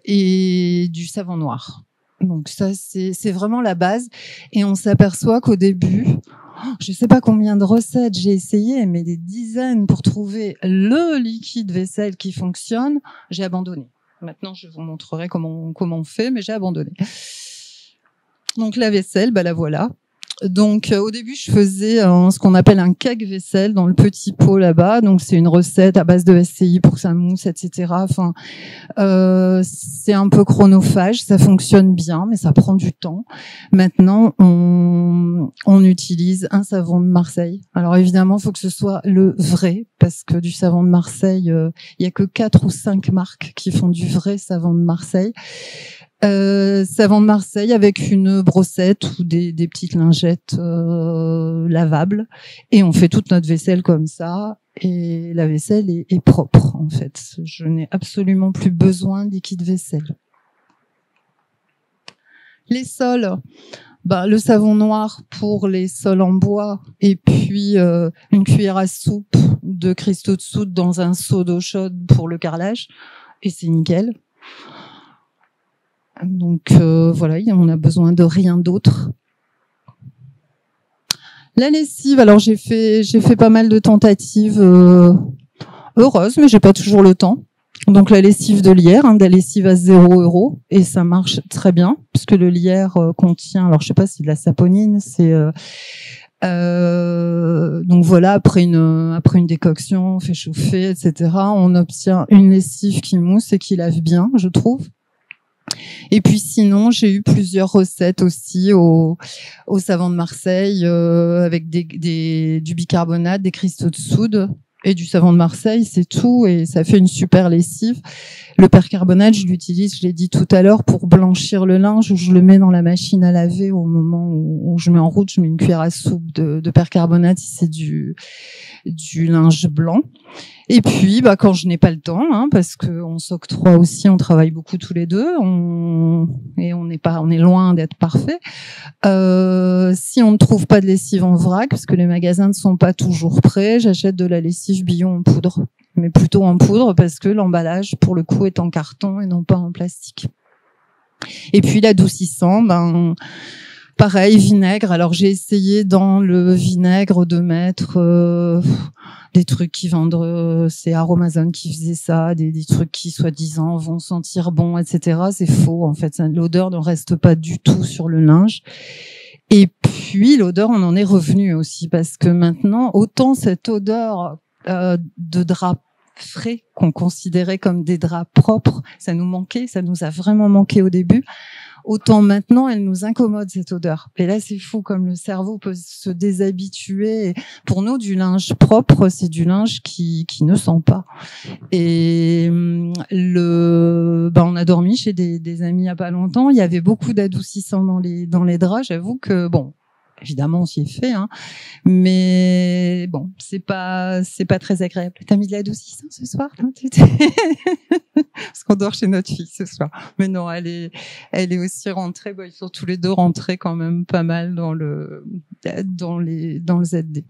et du savon noir. Donc ça, c'est vraiment la base. Et on s'aperçoit qu'au début, je sais pas combien de recettes j'ai essayé, mais des dizaines pour trouver le liquide vaisselle qui fonctionne, j'ai abandonné. Maintenant, je vous montrerai comment on fait, mais j'ai abandonné. Donc la vaisselle, la voilà. Donc au début je faisais ce qu'on appelle un cake vaisselle dans le petit pot là-bas. Donc c'est une recette à base de SCI pour que ça mousse, etc. Enfin c'est un peu chronophage, ça fonctionne bien, mais ça prend du temps. Maintenant on utilise un savon de Marseille. Alors évidemment il faut que ce soit le vrai, parce que du savon de Marseille il y a que 4 ou 5 marques qui font du vrai savon de Marseille. Savon de Marseille avec une brossette ou des petites lingettes lavables, et on fait toute notre vaisselle comme ça, et la vaisselle est propre en fait. Je n'ai absolument plus besoin de liquide vaisselle. Les sols, le savon noir pour les sols en bois, et puis une cuillère à soupe de cristaux de soude dans un seau d'eau chaude pour le carrelage, et c'est nickel. Donc voilà, on a besoin de rien d'autre. La lessive, alors j'ai fait pas mal de tentatives heureuses, mais j'ai pas toujours le temps. Donc la lessive de lierre, de la lessive à 0 €, et ça marche très bien puisque le lierre contient, alors je sais pas si de la saponine, c'est donc voilà, après une décoction, on fait chauffer, etc. On obtient une lessive qui mousse et qui lave bien, je trouve. Et puis sinon, j'ai eu plusieurs recettes aussi au savon de Marseille avec du bicarbonate, des cristaux de soude et du savon de Marseille, c'est tout, et ça fait une super lessive. Le percarbonate, je l'utilise, je l'ai dit tout à l'heure, pour blanchir le linge, où je le mets dans la machine à laver au moment où je mets en route, je mets une cuillère à soupe de percarbonate si c'est du linge blanc. Et puis, quand je n'ai pas le temps, parce que on s'octroie aussi, on travaille beaucoup tous les deux, on est loin d'être parfait. Si on ne trouve pas de lessive en vrac, parce que les magasins ne sont pas toujours prêts, j'achète de la lessive Billon en poudre, mais plutôt en poudre parce que l'emballage, pour le coup, est en carton et non pas en plastique. Et puis l'adoucissant, pareil, vinaigre. Alors j'ai essayé dans le vinaigre de mettre des trucs qui vendent, c'est Aromazone qui faisait ça, des trucs qui soi-disant vont sentir bon, etc. C'est faux, en fait. L'odeur ne reste pas du tout sur le linge. Et puis l'odeur, on en est revenu aussi, parce que maintenant, autant cette odeur de draps frais qu'on considérait comme des draps propres. Ça nous manquait, ça nous a vraiment manqué au début. Autant maintenant, elle nous incommode, cette odeur. Et là, c'est fou, comme le cerveau peut se déshabituer. Et pour nous, du linge propre, c'est du linge qui ne sent pas. Et on a dormi chez des amis il y a pas longtemps. Il y avait beaucoup d'adoucissants dans les draps. J'avoue que, bon, évidemment, on s'y est fait, hein. Mais bon, c'est pas très agréable. T'as mis de l'adoucissant ce soir? Parce qu'on dort chez notre fille ce soir. Mais non, elle est aussi rentrée. Ils sont tous les deux rentrés quand même pas mal dans le ZD.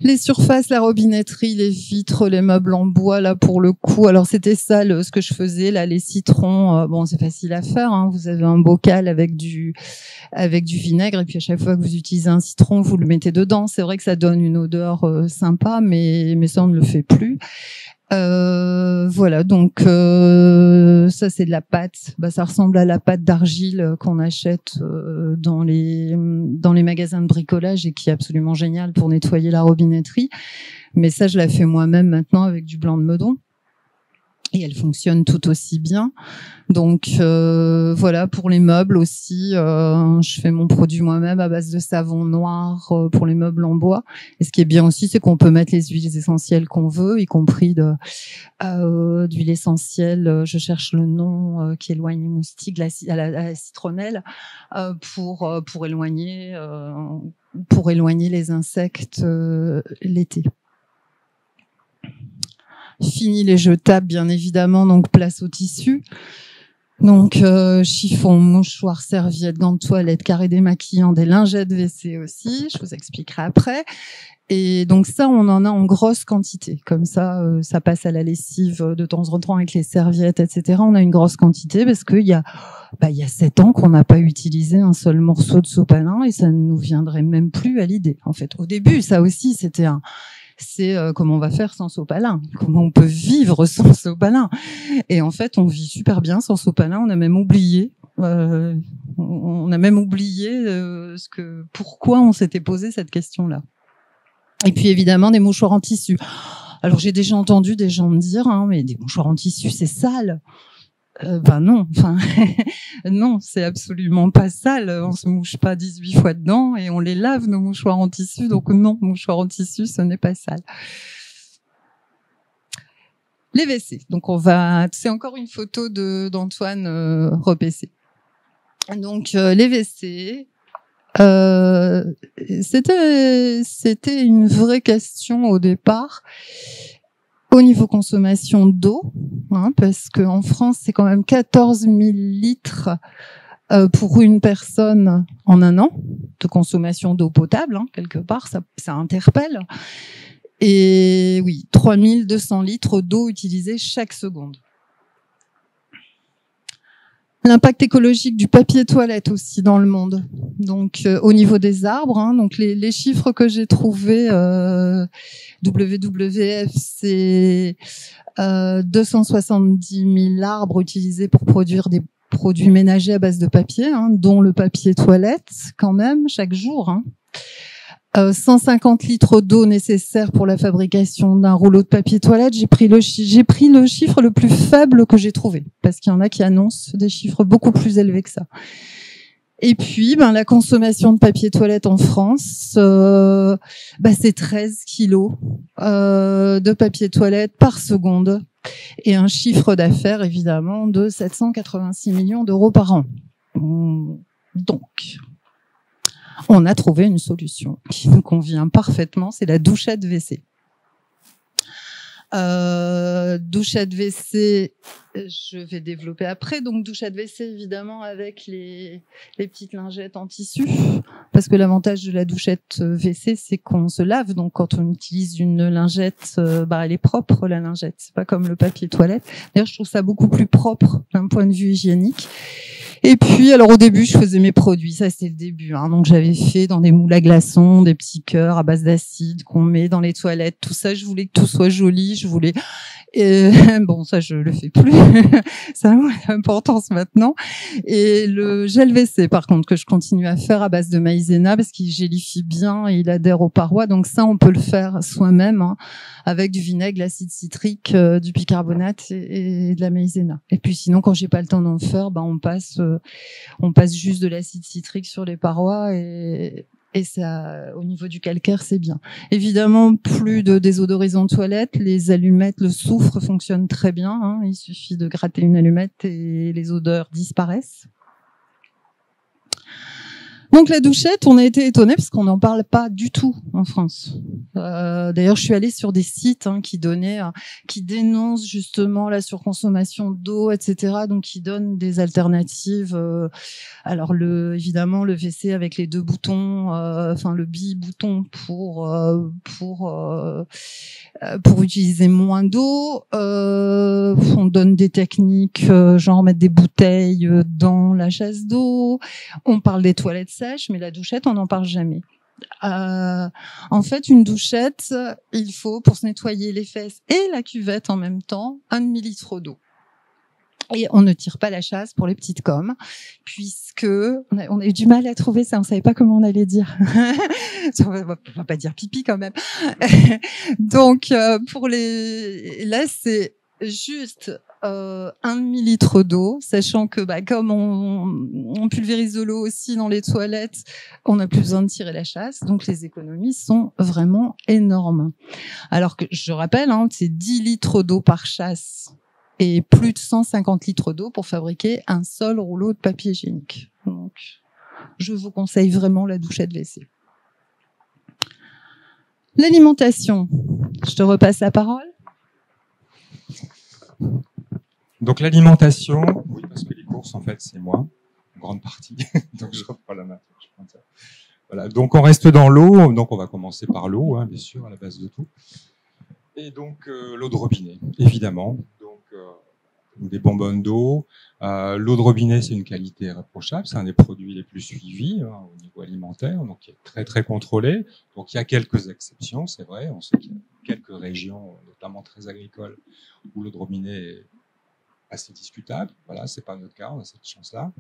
Les surfaces, la robinetterie, les vitres, les meubles en bois, là pour le coup. Alors c'était ça ce que je faisais là, les citrons. Bon, c'est facile à faire, hein. Vous avez un bocal avec du vinaigre et puis à chaque fois que vous utilisez un citron, vous le mettez dedans. C'est vrai que ça donne une odeur sympa, mais ça on ne le fait plus. Voilà, donc ça c'est de la pâte. Ça ressemble à la pâte d'argile qu'on achète dans les magasins de bricolage et qui est absolument génial pour nettoyer la robinetterie. Mais ça, je la fais moi-même maintenant avec du blanc de meudon. Et elle fonctionne tout aussi bien. Donc voilà, pour les meubles aussi, je fais mon produit moi-même à base de savon noir pour les meubles en bois. Et ce qui est bien aussi, c'est qu'on peut mettre les huiles essentielles qu'on veut, y compris d'huile essentielle. Je cherche le nom qui éloigne les moustiques, à la citronnelle, pour éloigner les insectes l'été. Fini les jetables, bien évidemment, donc place au tissu. Donc chiffon, mouchoir, serviette, gants de toilette, carré démaquillant, des lingettes WC aussi, je vous expliquerai après. Et donc ça, on en a en grosse quantité. Comme ça, ça passe à la lessive de temps en temps avec les serviettes, etc. On a une grosse quantité parce qu'il y a 7 ans qu'on n'a pas utilisé un seul morceau de sopalin et ça ne nous viendrait même plus à l'idée. En fait, au début, ça aussi, c'est comment on va faire sans sopalin, comment on peut vivre sans sopalin. Et en fait, on vit super bien sans sopalin. On a même oublié, pourquoi on s'était posé cette question-là. Et puis évidemment des mouchoirs en tissu. Alors j'ai déjà entendu des gens me dire, mais des mouchoirs en tissu c'est sale. Non, non, c'est absolument pas sale. On se mouche pas 18 fois dedans et on les lave nos mouchoirs en tissu. Donc non, mouchoirs en tissu, ce n'est pas sale. Les WC. Donc c'est encore une photo d'Antoine Repessé. Donc les WC. C'était une vraie question au départ. Au niveau consommation d'eau, parce qu'en France, c'est quand même 14 000 litres pour une personne en un an de consommation d'eau potable, quelque part, ça interpelle. Et oui, 3 200 litres d'eau utilisée chaque seconde. L'impact écologique du papier toilette aussi dans le monde. Donc au niveau des arbres, donc les chiffres que j'ai trouvés, WWF, c'est 270 000 arbres utilisés pour produire des produits ménagers à base de papier, dont le papier toilette quand même chaque jour. 150 litres d'eau nécessaires pour la fabrication d'un rouleau de papier toilette. J'ai pris le chiffre le plus faible que j'ai trouvé, parce qu'il y en a qui annoncent des chiffres beaucoup plus élevés que ça. Et puis, la consommation de papier toilette en France, c'est 13 kilos de papier toilette par seconde, et un chiffre d'affaires évidemment de 786 millions d'euros par an. Donc, on a trouvé une solution qui nous convient parfaitement, c'est la douchette WC. Douchette WC, je vais développer après. Donc douchette WC évidemment avec les petites lingettes en tissu, parce que l'avantage de la douchette WC, c'est qu'on se lave. Donc quand on utilise une lingette, elle est propre la lingette. C'est pas comme le papier toilette. D'ailleurs, je trouve ça beaucoup plus propre d'un point de vue hygiénique. Et puis, alors au début, je faisais mes produits, ça c'était le début. Hein. Donc j'avais fait dans des moules à glaçons, des petits cœurs à base d'acide qu'on met dans les toilettes. Tout ça, je voulais que tout soit joli. Je voulais. Et bon, ça je le fais plus. Ça a moins d'importance maintenant. Et le gel WC, par contre, que je continue à faire à base de maïzena parce qu'il gélifie bien et il adhère aux parois. Donc ça, on peut le faire soi-même hein, avec du vinaigre, l'acide citrique, du bicarbonate et de la maïzena. Et puis sinon, quand j'ai pas le temps d'en faire, ben on passe juste de l'acide citrique sur les parois et ça, au niveau du calcaire, c'est bien. Évidemment, plus de désodorisant de toilette, les allumettes, le soufre fonctionne très bien. Hein. Il suffit de gratter une allumette et les odeurs disparaissent. Donc la douchette, on a été étonnés parce qu'on n'en parle pas du tout en France. D'ailleurs, je suis allée sur des sites hein, qui dénoncent justement la surconsommation d'eau, etc. Donc qui donnent des alternatives. Alors évidemment le WC avec les 2 boutons, enfin le bi-bouton pour utiliser moins d'eau. On donne des techniques, genre mettre des bouteilles dans la chasse d'eau. On parle des toilettes sèches, mais la douchette, on n'en parle jamais. En fait, une douchette, il faut, pour se nettoyer les fesses et la cuvette en même temps, 1 demi-litre d'eau. Et on ne tire pas la chasse pour les petites commes, puisque on a eu du mal à trouver ça, on savait pas comment on allait dire. On va pas dire pipi quand même. Donc, là, c'est juste 1 demi-litre d'eau, sachant que comme on pulvérise de l'eau aussi dans les toilettes, on n'a plus besoin de tirer la chasse, donc les économies sont vraiment énormes. Alors que, je rappelle, hein, c'est 10 litres d'eau par chasse et plus de 150 litres d'eau pour fabriquer un seul rouleau de papier hygiénique. Donc, je vous conseille vraiment la douchette WC. L'alimentation. Je te repasse la parole. Donc l'alimentation, oui, parce que les courses, en fait, c'est moi, en grande partie. Donc je reprends la main. Voilà. Donc on reste dans l'eau. Donc on va commencer par l'eau, hein, bien sûr, à la base de tout. Et donc l'eau de robinet, évidemment. Donc des bonbonnes d'eau. L'eau de robinet, c'est une qualité irréprochable. C'est un des produits les plus suivis hein, au niveau alimentaire, donc qui est très très contrôlé. Donc il y a quelques exceptions, c'est vrai. On sait qu'il y a quelques régions, notamment très agricoles, où l'eau de robinet est assez discutable. Voilà, c'est pas notre cas, on a cette chance-là.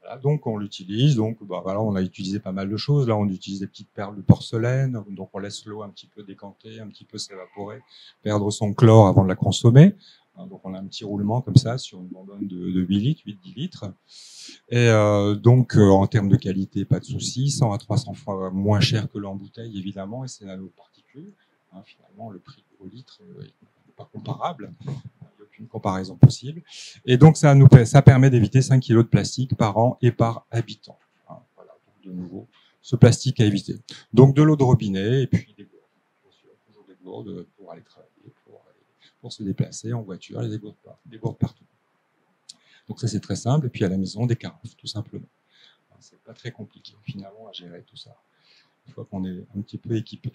Voilà, donc on l'utilise. Donc voilà, on a utilisé pas mal de choses. Là, on utilise des petites perles de porcelaine. Donc on laisse l'eau un petit peu décanter, un petit peu s'évaporer, perdre son chlore avant de la consommer. Donc on a un petit roulement comme ça sur une bonbonne de 8 litres, 8-10 litres. Et donc en termes de qualité, pas de souci, 100 à 300 fois moins cher que l'eau en bouteille évidemment, et c'est nanoparticules. Hein, finalement, le prix au litre n'est pas comparable. Il n'y a aucune comparaison possible. Et donc ça permet d'éviter 5 kg de plastique par an et par habitant. Hein, voilà, donc de nouveau, ce plastique à éviter. Donc de l'eau de robinet et puis des gourdes. Bien sûr, toujours des gourdes pour aller travailler, pour se déplacer en voiture, des gourdes partout. Donc ça c'est très simple. Et puis à la maison, des carafes, tout simplement. C'est pas très compliqué finalement à gérer tout ça, une fois qu'on est un petit peu équipé.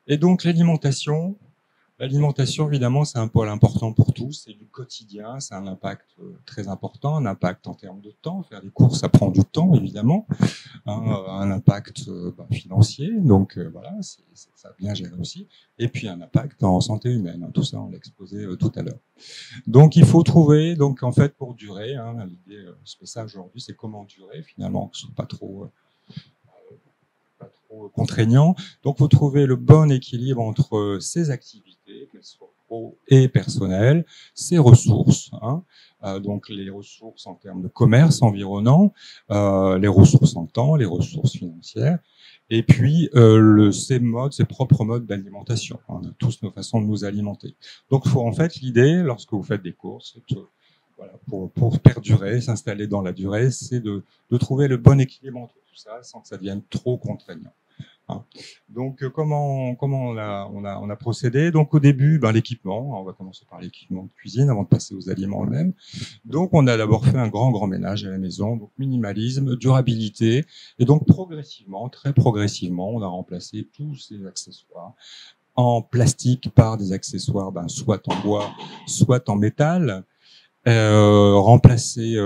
Et donc l'alimentation, évidemment, c'est un pôle important pour tous, c'est du quotidien, c'est un impact très important, un impact en termes de temps. Faire des courses, ça prend du temps, évidemment, un impact financier, donc voilà, ça a bien géré aussi, et puis un impact en santé humaine, tout ça, on l'a exposé tout à l'heure. Donc il faut trouver, donc en fait, pour durer, l'idée, c'est ça aujourd'hui, c'est comment durer, finalement, que ce soit pas trop contraignant. Donc, vous trouvez le bon équilibre entre ces activités, qu'elles soient pro et personnelles, ces ressources, donc les ressources en termes de commerce environnant, les ressources en temps, les ressources financières, et puis ses propres modes d'alimentation. On a tous nos façons de nous alimenter. Donc, en fait, l'idée, lorsque vous faites des courses, voilà, pour perdurer, s'installer dans la durée, c'est de trouver le bon équilibre entre tout ça, sans que ça devienne trop contraignant. Donc comment on a procédé. Donc au début, l'équipement, on va commencer par l'équipement de cuisine avant de passer aux aliments eux-mêmes. Donc on a d'abord fait un grand ménage à la maison, donc minimalisme, durabilité, et donc progressivement, très progressivement, on a remplacé tous ces accessoires en plastique par des accessoires soit en bois, soit en métal. remplacer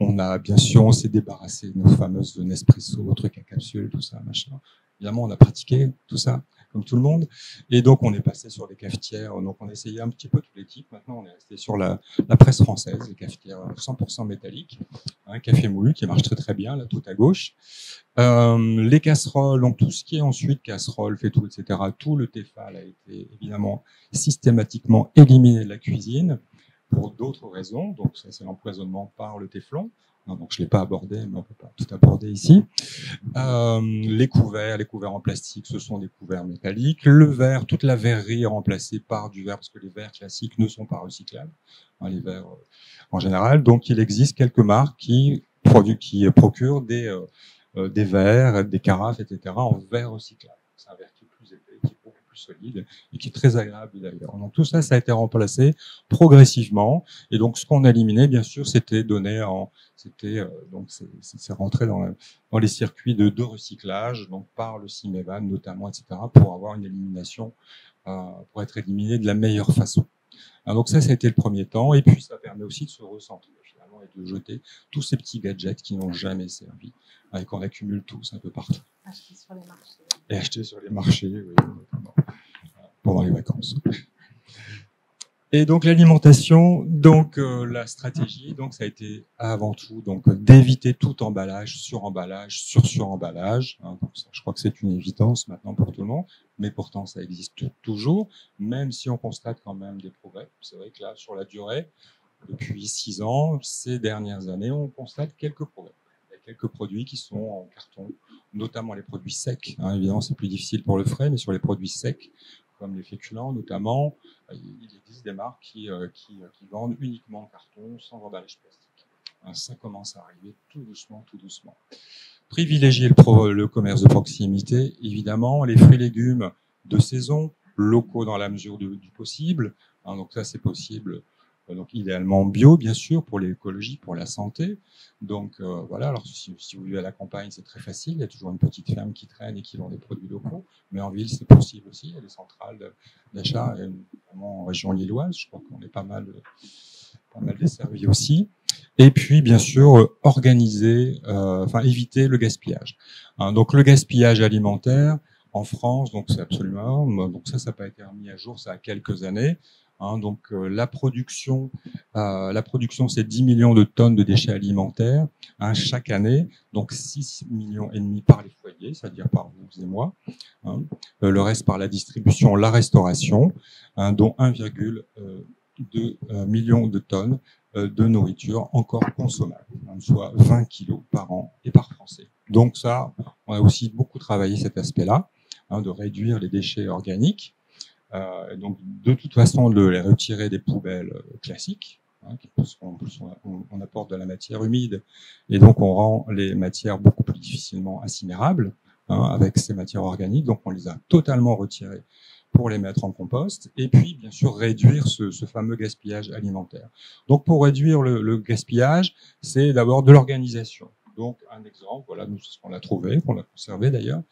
on a bien sûr, on s'est débarrassé de nos fameuses Nespresso, trucs à capsule, tout ça, machin. Évidemment, on a pratiqué tout ça, comme tout le monde. Et donc, on est passé sur les cafetières. Donc, on a essayé un petit peu tous les types. Maintenant, on est resté sur la presse française, les cafetières 100% métalliques. Un café moulu qui marche très très bien, là, tout à gauche. Les casseroles, donc tout ce qui est ensuite casserole, fait tout, etc. Tout le Tefal a été évidemment systématiquement éliminé de la cuisine pour d'autres raisons. Donc, ça, c'est l'empoisonnement par le téflon. Non, donc, je l'ai pas abordé, mais on peut pas tout aborder ici. Les couverts en plastique, ce sont des couverts métalliques. Le verre, toute la verrerie est remplacée par du verre parce que les verres classiques ne sont pas recyclables, hein, les verres en général. Donc, il existe quelques marques qui procurent des verres, des carafes, etc. en verre recyclable. C'est un verre qui est plus épais, qui est beaucoup plus solide et qui est très agréable d'ailleurs. Donc tout ça, ça a été remplacé progressivement. Et donc ce qu'on a éliminé, bien sûr, c'était c'est rentré dans les circuits de recyclage, donc par le Cimevan notamment, etc. pour avoir une élimination, pour être éliminé de la meilleure façon. Donc ça a été le premier temps. Et puis ça permet aussi de se recentrer finalement et de jeter tous ces petits gadgets qui n'ont jamais servi. Et qu'on accumule tous un peu partout. Acheter sur les marchés. Et acheter sur les marchés, oui, pendant les vacances. Et donc l'alimentation, donc la stratégie, donc ça a été avant tout donc d'éviter tout emballage, suremballage. Hein, donc ça, je crois que c'est une évidence maintenant pour tout le monde, mais pourtant ça existe toujours, même si on constate quand même des progrès. C'est vrai que là, sur la durée, depuis 6 ans, ces dernières années, on constate quelques progrès. Quelques produits qui sont en carton, notamment les produits secs. Hein, évidemment, c'est plus difficile pour le frais, mais sur les produits secs, comme les féculents notamment, il existe des marques qui vendent uniquement en carton, sans emballage plastique. Hein, ça commence à arriver tout doucement, tout doucement. Privilégier le commerce de proximité, évidemment, les fruits et légumes de saison, locaux dans la mesure du possible. Hein, donc ça, c'est possible. Donc idéalement bio, bien sûr, pour l'écologie, pour la santé. Donc voilà, alors si vous vivez à la campagne, c'est très facile, il y a toujours une petite ferme qui traîne et qui vend des produits locaux, mais en ville, c'est possible aussi, il y a des centrales d'achat, notamment en région lilloise, je crois qu'on est pas mal desservi aussi. Et puis, bien sûr, éviter le gaspillage. Hein, donc le gaspillage alimentaire, en France, donc c'est absolument, donc ça n'a pas été remis à jour, ça a quelques années. Hein, donc la production, c'est 10 millions de tonnes de déchets alimentaires chaque année, donc 6,5 millions par les foyers, c'est-à-dire par vous et moi. Hein, le reste par la distribution, la restauration, dont 1,2 million de tonnes de nourriture encore consommable, soit 20 kilos par an et par Français. Donc ça, on a aussi beaucoup travaillé cet aspect-là, de réduire les déchets organiques. Donc de toute façon de les retirer des poubelles classiques, parce qu'en plus on apporte de la matière humide et donc on rend les matières beaucoup plus difficilement incinérables avec ces matières organiques, donc on les a totalement retirées pour les mettre en compost et puis bien sûr réduire ce fameux gaspillage alimentaire. Donc pour réduire le gaspillage, c'est d'abord de l'organisation. Donc, un exemple, voilà, nous, c'est ce qu'on a trouvé, qu'on a conservé d'ailleurs.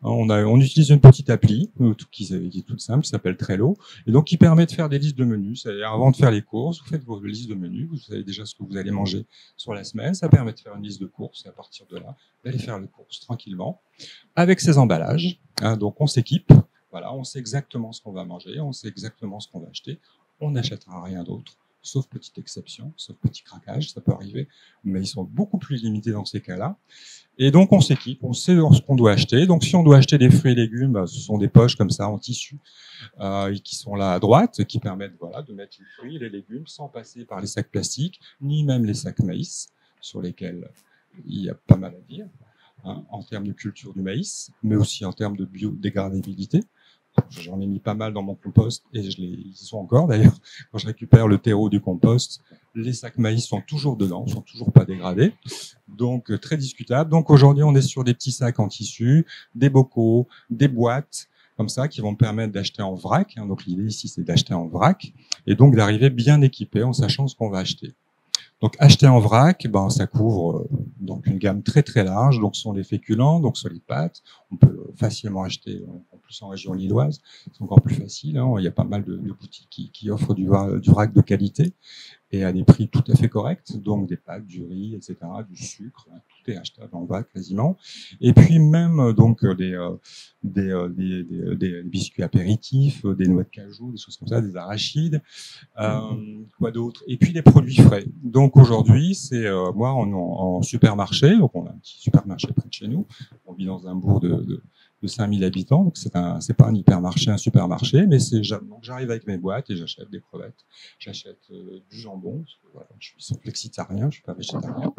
On utilise une petite appli qui est toute simple, qui s'appelle Trello, et donc qui permet de faire des listes de menus. C'est-à-dire, avant de faire les courses, vous faites vos listes de menus, vous savez déjà ce que vous allez manger sur la semaine. Ça permet de faire une liste de courses, et à partir de là, d'aller faire les courses tranquillement, avec ses emballages. Donc, on s'équipe, voilà, on sait exactement ce qu'on va manger, on sait exactement ce qu'on va acheter, on n'achètera rien d'autre. Sauf petite exception, sauf petit craquage, ça peut arriver, mais ils sont beaucoup plus limités dans ces cas-là. Et donc on s'équipe, on sait ce qu'on doit acheter. Donc si on doit acheter des fruits et légumes, ce sont des poches comme ça en tissu qui sont là à droite, qui permettent de mettre les fruits et les légumes sans passer par les sacs plastiques, ni même les sacs maïs, sur lesquels il y a pas mal à dire, en termes de culture du maïs, mais aussi en termes de biodégradabilité. J'en ai mis pas mal dans mon compost et ils y sont encore d'ailleurs. Quand je récupère le terreau du compost, les sacs maïs sont toujours dedans, sont toujours pas dégradés. Donc très discutable. Donc aujourd'hui, on est sur des petits sacs en tissu, des bocaux, des boîtes comme ça qui vont me permettre d'acheter en vrac. Donc l'idée ici, c'est d'acheter en vrac et donc d'arriver bien équipé en sachant ce qu'on va acheter. Donc acheter en vrac, ça couvre donc une gamme très très large. Donc ce sont les féculents, donc ce sont les pâtes. On peut facilement acheter plus en région lilloise, c'est encore plus facile. Hein. Il y a pas mal de boutiques qui offrent du vrac de qualité et à des prix tout à fait corrects, donc des pâtes, du riz, etc., du sucre, tout est achetable en vrac quasiment. Et puis même donc des biscuits apéritifs, des noix de cajou, des choses comme ça, des arachides, quoi d'autre. Et puis des produits frais. Donc aujourd'hui, c'est moi en supermarché, donc on a un petit supermarché près de chez nous. On vit dans un bourg de 5000 habitants, donc c'est pas un hypermarché, un supermarché, mais donc j'arrive avec mes boîtes et j'achète des crevettes, j'achète du jambon, parce que voilà, je suis flexitarien, je suis pas végétarien.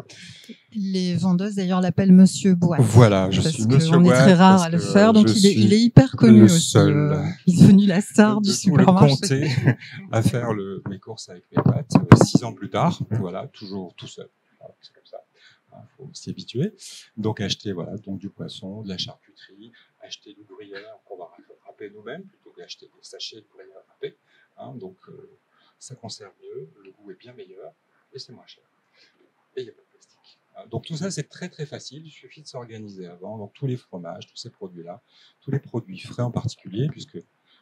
Les vendeuses d'ailleurs l'appellent Monsieur Boîte. Voilà, je suis Monsieur Boîte. On est très rare à le faire, donc il est hyper connu aussi. Il est devenu la star du supermarché. Le comté à faire mes courses avec mes boîtes 6 ans plus tard, voilà, toujours tout seul. Voilà, c'est comme ça. Il faut s'y habituer. Donc acheter donc du poisson, de la charcuterie, acheter du gruyère qu'on va râper nous-mêmes plutôt qu'acheter des sachets de gruyère râpés. Hein, donc ça conserve mieux, le goût est bien meilleur et c'est moins cher. Et il n'y a pas de plastique. Hein, donc tout ça c'est très très facile, il suffit de s'organiser avant. Donc tous les fromages, tous ces produits-là, tous les produits frais en particulier, puisque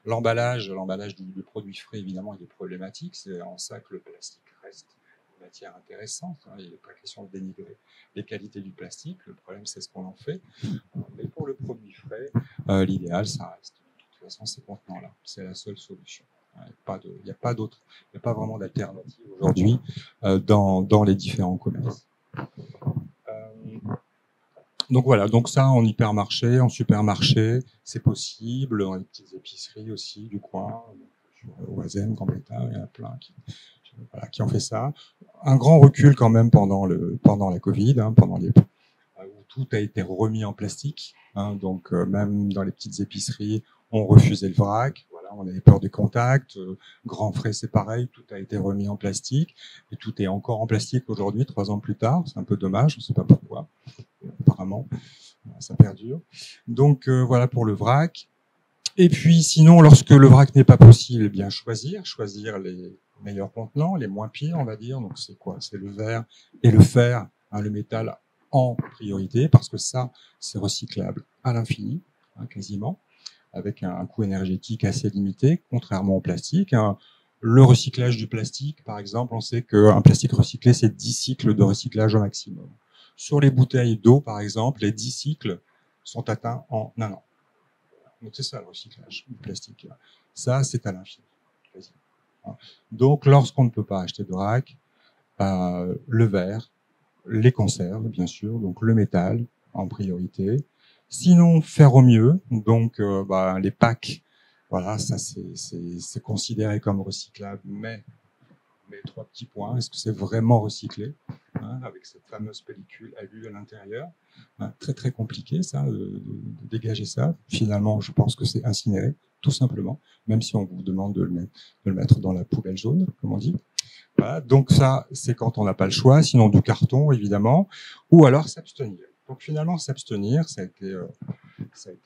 l'emballage du produit frais évidemment il est problématique. C'est en ça que le plastique reste matière intéressante, hein, il n'est pas question de dénigrer les qualités du plastique, le problème c'est ce qu'on en fait, mais pour le produit frais, l'idéal ça reste, de toute façon ces contenants-là, c'est la seule solution, il n'y a pas d'autre, il n'y a pas vraiment d'alternative aujourd'hui dans les différents commerces. Donc voilà, donc ça en hypermarché, en supermarché, c'est possible, dans les petites épiceries aussi du coin, sur Oisem, Gambetta, il y en a plein qui ont fait ça. Un grand recul quand même pendant la Covid, hein, où tout a été remis en plastique. Hein, donc même dans les petites épiceries, on refusait le vrac. Voilà, on avait peur des contacts. Grand frais, c'est pareil, tout a été remis en plastique et tout est encore en plastique aujourd'hui, 3 ans plus tard. C'est un peu dommage, on ne sait pas pourquoi. Apparemment, ça perdure. Donc voilà pour le vrac. Et puis sinon, lorsque le vrac n'est pas possible, eh bien choisir les meilleurs contenants, les moins pires, on va dire. Donc c'est quoi? C'est le verre et le fer, hein, le métal en priorité, parce que ça, c'est recyclable à l'infini, hein, quasiment, avec un coût énergétique assez limité, contrairement au plastique. Hein. Le recyclage du plastique, par exemple, on sait qu'un plastique recyclé, c'est 10 cycles de recyclage au maximum. Sur les bouteilles d'eau, par exemple, les 10 cycles sont atteints en 1 an. Donc c'est ça le recyclage du plastique. Ça, c'est à l'infini, quasiment. Donc, lorsqu'on ne peut pas acheter de vrac, le verre, les conserves, bien sûr, donc le métal en priorité. Sinon, faire au mieux, donc les packs, voilà, ça c'est considéré comme recyclable, mais 3 petits points, est-ce que c'est vraiment recyclé, hein, avec cette fameuse pellicule alu à l'intérieur, hein, très très compliqué ça, de dégager ça. Finalement, je pense que c'est incinéré, tout simplement, même si on vous demande de le mettre dans la poubelle jaune, comme on dit. Voilà, donc ça, c'est quand on n'a pas le choix, sinon du carton, évidemment, ou alors s'abstenir. Donc finalement, s'abstenir, ça a été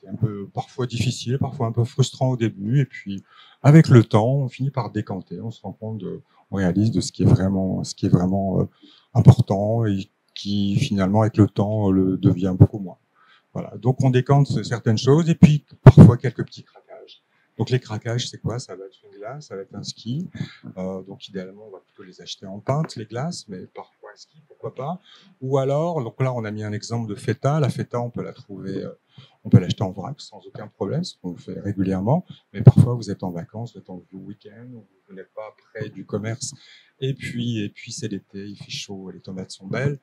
un peu parfois difficile, parfois un peu frustrant au début, et puis avec le temps, on finit par décanter, on se rend compte, on réalise de ce qui est vraiment important et qui finalement, avec le temps, le devient beaucoup moins. Voilà, donc on décante certaines choses, et puis parfois quelques petits craquages. Donc les craquages, c'est quoi? Ça va être une glace, ça va être un ski. Donc idéalement, on va plutôt les acheter en pinte, les glaces, mais parfois un ski, pourquoi pas. Ou alors, donc là, on a mis un exemple de feta. La feta, on peut la trouver, on peut l'acheter en vrac sans aucun problème, ce qu'on fait régulièrement. Mais parfois, vous êtes en vacances, vous êtes en week-end, ou vous n'êtes pas près du commerce. Et puis c'est l'été, il fait chaud, et les tomates sont belles.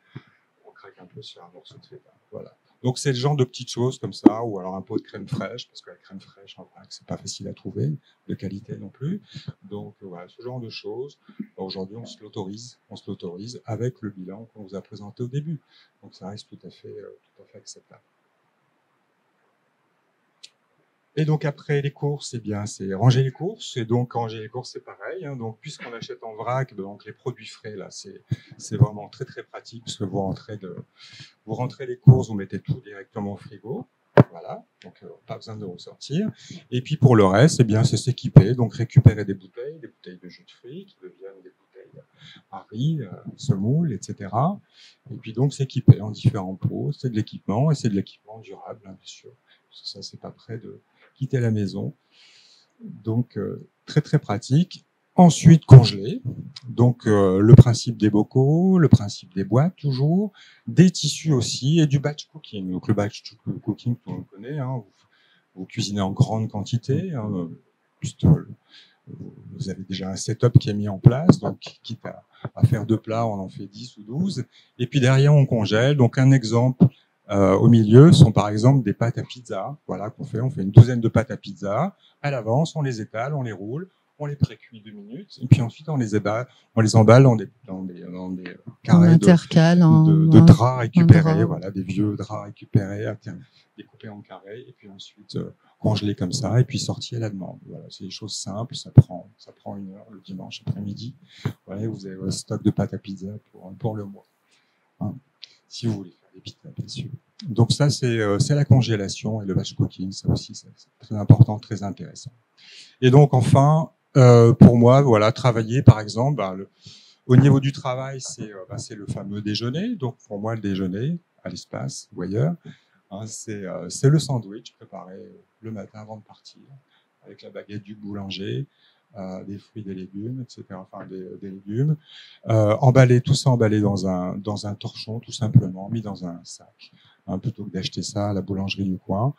On craque un peu sur un morceau de feta. Voilà. Donc c'est le genre de petites choses comme ça, ou alors un pot de crème fraîche, parce que la crème fraîche en vrac c'est pas facile à trouver, de qualité non plus. Donc voilà, ce genre de choses. Aujourd'hui on se l'autorise avec le bilan qu'on vous a présenté au début. Donc ça reste tout à fait acceptable. Et donc après les courses, eh bien c'est ranger les courses. Et donc ranger les courses c'est pareil. Hein. Donc puisqu'on achète en vrac, donc les produits frais là c'est vraiment très très pratique parce que vous rentrez les courses, vous mettez tout directement au frigo. Voilà, donc pas besoin de ressortir. Et puis pour le reste, eh bien c'est s'équiper, donc récupérer des bouteilles de jus de fruits qui deviennent des bouteilles à riz, semoule, etc. Et puis donc s'équiper en différents pots. C'est de l'équipement et c'est de l'équipement durable, hein, bien sûr. Parce que ça c'est pas prêt quitter la maison. Donc, très très pratique. Ensuite, congelé. Donc, le principe des bocaux, le principe des boîtes toujours, des tissus aussi et du batch cooking. Donc, le batch cooking, tout le monde connaît. Hein, vous cuisinez en grande quantité. Hein, juste, vous avez déjà un setup qui est mis en place. Donc, quitte à faire 2 plats, on en fait 10 ou 12. Et puis derrière, on congèle. Donc, un exemple au milieu sont par exemple des pâtes à pizza. Voilà qu'on fait. On fait une douzaine de pâtes à pizza. À l'avance, on les étale, on les roule. On les précuit 2 minutes, et puis ensuite on les emballe dans des carrés de draps récupérés, voilà, des vieux draps récupérés, découpés en carrés, et puis ensuite congelés comme ça, et puis sortis à la demande. Voilà, c'est des choses simples, ça prend 1 heure le dimanche après-midi. Voilà, vous avez un stock de pâtes à pizza pour le mois. Hein, si vous voulez faire des pizzas, bien sûr. Donc ça, c'est la congélation et le batch cooking, ça aussi, c'est très important, très intéressant. Et donc enfin, pour moi, voilà, travailler par exemple, au niveau du travail, c'est le fameux déjeuner. Donc pour moi, le déjeuner à l'espace ou ailleurs, hein, c'est le sandwich préparé le matin avant de partir, avec la baguette du boulanger, des fruits, des légumes, etc. Enfin des légumes, tout ça emballé dans un torchon tout simplement, mis dans un sac, hein, plutôt que d'acheter ça à la boulangerie du coin.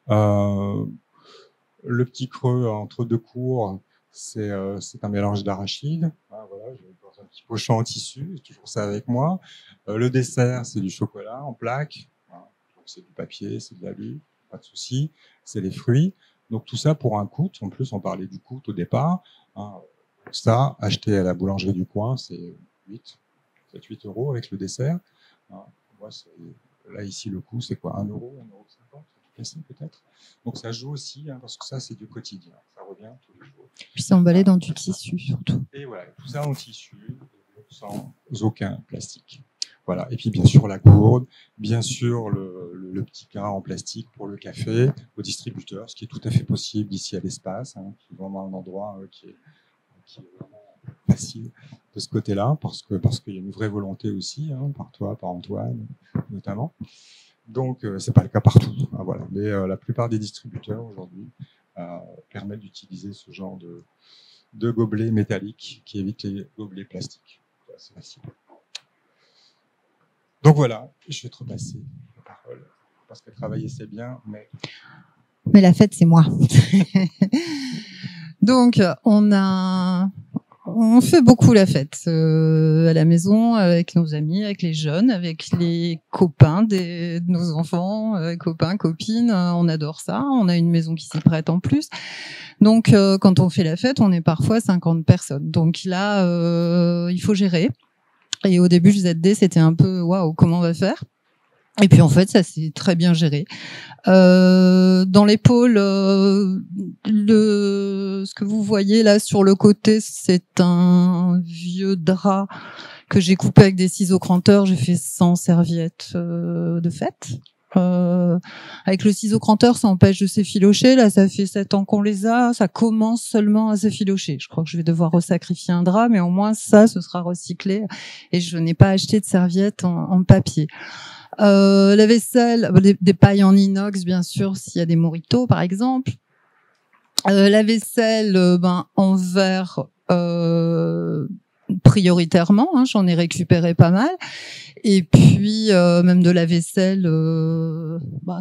Le petit creux entre 2 cours, c'est un mélange d'arachide. Ah, voilà, j'ai un petit pochon en tissu, j'ai toujours ça avec moi. Le dessert, c'est du chocolat en plaques. Voilà. C'est du papier, c'est de l'alu, pas de souci. C'est les fruits. Donc tout ça pour un coût. En plus, on parlait du coût au départ. Hein. Ça, acheté à la boulangerie du coin, c'est 7-8 euros avec le dessert. Hein. Moi, là, ici, le coût, c'est quoi, 1 euro, 1,50 €, peut-être. Donc ça joue aussi, hein, parce que ça, c'est du quotidien. Ça revient tous les jours. Puis c'est emballé dans du tissu, surtout. Et voilà, tout ça en tissu, sans aucun plastique. Voilà. Et puis, bien sûr, la gourde, bien sûr, le petit carré en plastique pour le café, au distributeur, ce qui est tout à fait possible ici à l'espace, hein, qui est vraiment un endroit qui est vraiment facile de ce côté-là, parce qu'il y a une vraie volonté aussi, hein, par toi, par Antoine, notamment. Donc, c'est pas le cas partout, hein, voilà. Mais la plupart des distributeurs aujourd'hui permettent d'utiliser ce genre de gobelets métalliques qui évitent les gobelets plastiques. C'est facile. Donc voilà, je vais te repasser la parole, parce que travailler c'est bien, mais la fête c'est moi. Donc on fait beaucoup la fête à la maison avec nos amis, avec les jeunes, avec les copains de nos enfants, copains, copines. On adore ça. On a une maison qui s'y prête en plus. Donc quand on fait la fête, on est parfois 50 personnes. Donc là, il faut gérer. Et au début, le ZD, c'était un peu waouh, comment on va faire? Et puis en fait, ça s'est très bien géré. Dans les pôles, ce que vous voyez là sur le côté, c'est un vieux drap que j'ai coupé avec des ciseaux cranteurs. J'ai fait 100 serviettes de fête. Avec le ciseau cranteur, ça empêche de s'effilocher. Là, ça fait 7 ans qu'on les a. Ça commence seulement à s'effilocher. Je crois que je vais devoir resacrifier un drap, mais au moins ça, ce sera recyclé. Et je n'ai pas acheté de serviettes en papier. La vaisselle, des pailles en inox, bien sûr, s'il y a des moritos, par exemple. La vaisselle, en verre, prioritairement, hein, j'en ai récupéré pas mal. Et puis même de la vaisselle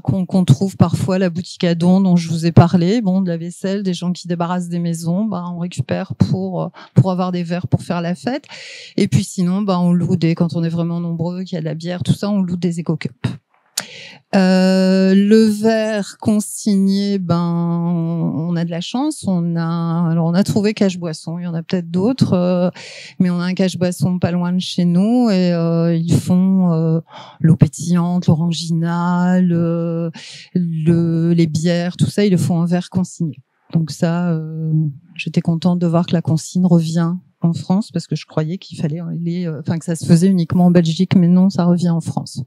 qu'on trouve parfois à la boutique à Don dont je vous ai parlé. Bon, de la vaisselle, des gens qui débarrassent des maisons, on récupère pour avoir des verres pour faire la fête. Et puis sinon, on loue quand on est vraiment nombreux, qu'il y a de la bière, tout ça, on loue des éco-cups. Le verre consigné, on a de la chance. On a trouvé Cache Boisson. Il y en a peut-être d'autres, mais on a un Cache Boisson pas loin de chez nous et ils font l'eau pétillante, l'orangina, les bières, tout ça, ils le font en verre consigné. Donc ça, j'étais contente de voir que la consigne revient en France parce que je croyais qu'il fallait que ça se faisait uniquement en Belgique, mais non, ça revient en France.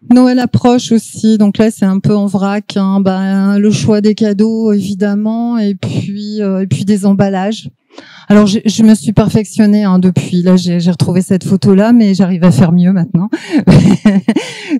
Noël approche aussi, donc là c'est un peu en vrac, hein, le choix des cadeaux évidemment, et puis des emballages. Alors, je me suis perfectionnée depuis. Là, j'ai retrouvé cette photo-là, mais j'arrive à faire mieux maintenant.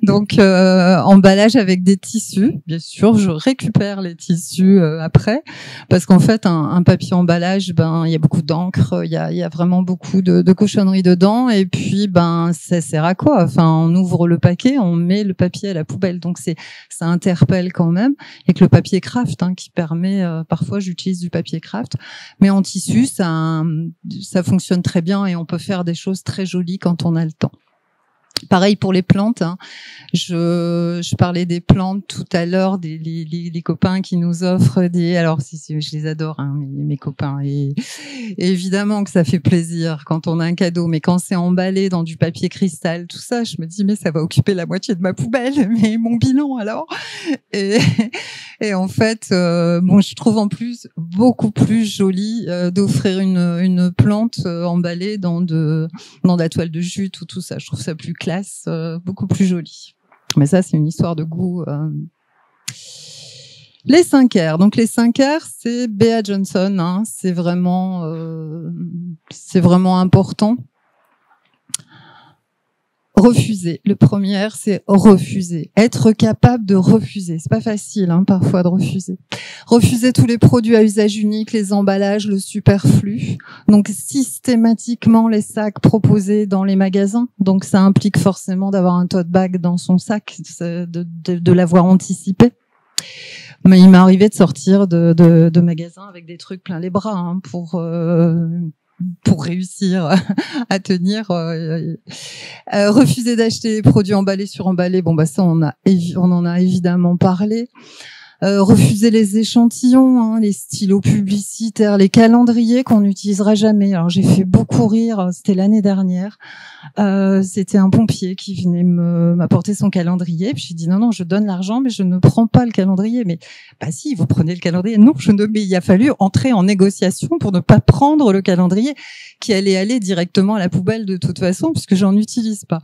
Donc, emballage avec des tissus. Bien sûr, je récupère les tissus après, parce qu'en fait, un papier emballage, il y a beaucoup d'encre, il y a vraiment beaucoup de cochonneries dedans, et puis, ça sert à quoi? Enfin, on ouvre le paquet, on met le papier à la poubelle. Donc, ça interpelle quand même. Et que le papier craft, qui permet, parfois, j'utilise du papier craft, mais en tissu, ça fonctionne très bien et on peut faire des choses très jolies quand on a le temps. Pareil pour les plantes. Je parlais des plantes tout à l'heure, les copains qui nous offrent alors je les adore, mes copains, et évidemment que ça fait plaisir quand on a un cadeau, mais quand c'est emballé dans du papier cristal, tout ça, je me dis mais ça va occuper la moitié de ma poubelle, mais mon bilan alors. Et en fait, je trouve en plus beaucoup plus joli d'offrir une plante emballée dans de la toile de jute ou tout ça. Je trouve ça plus classe, beaucoup plus joli. Mais ça, c'est une histoire de goût. Les 5 R. Donc les 5 R, c'est Bea Johnson. C'est vraiment important. Refuser. Le premier R, c'est refuser. Être capable de refuser. C'est pas facile, parfois, de refuser. Refuser tous les produits à usage unique, les emballages, le superflu. Donc, systématiquement, les sacs proposés dans les magasins. Donc, ça implique forcément d'avoir un tote bag dans son sac, de l'avoir anticipé. Mais il m'est arrivé de sortir de magasins avec des trucs plein les bras, pour réussir à tenir. Refuser d'acheter des produits emballés sur emballés, ça on en a évidemment parlé. Refuser les échantillons, les stylos publicitaires, les calendriers qu'on n'utilisera jamais. Alors j'ai fait beaucoup rire, c'était l'année dernière. C'était un pompier qui venait m'apporter son calendrier, puis j'ai dit non, je donne l'argent mais je ne prends pas le calendrier. Mais si, vous prenez le calendrier. Non, mais il a fallu entrer en négociation pour ne pas prendre le calendrier qui allait aller directement à la poubelle de toute façon puisque j'en utilise pas.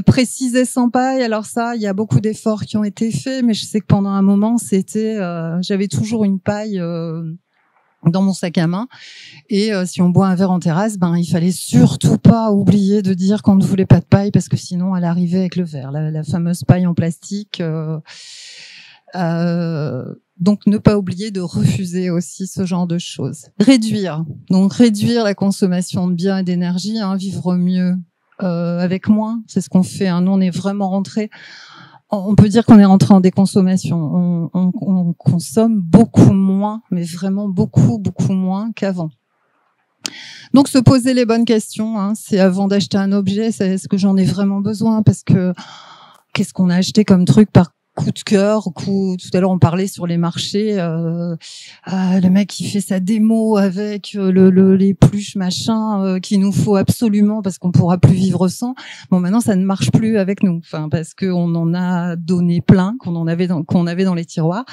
Préciser sans paille, alors ça, il y a beaucoup d'efforts qui ont été faits, mais je sais que pendant un moment, j'avais toujours une paille dans mon sac à main, et si on boit un verre en terrasse, il fallait surtout pas oublier de dire qu'on ne voulait pas de paille, parce que sinon, elle arrivait avec le verre, la fameuse paille en plastique. Donc, ne pas oublier de refuser aussi ce genre de choses. Réduire la consommation de biens et d'énergie, vivre mieux avec moins, c'est ce qu'on fait. Nous, on est vraiment rentré. On peut dire qu'on est rentré en déconsommation. On consomme beaucoup moins, mais vraiment beaucoup moins qu'avant. Donc, se poser les bonnes questions. C'est avant d'acheter un objet, est-ce que j'en ai vraiment besoin? Parce que qu'est-ce qu'on a acheté comme truc par coup de cœur, tout à l'heure on parlait sur les marchés, le mec qui fait sa démo avec les pluches machin qu'il nous faut absolument parce qu'on pourra plus vivre sans. Maintenant ça ne marche plus avec nous, parce qu'on en a donné plein, qu'on avait dans les tiroirs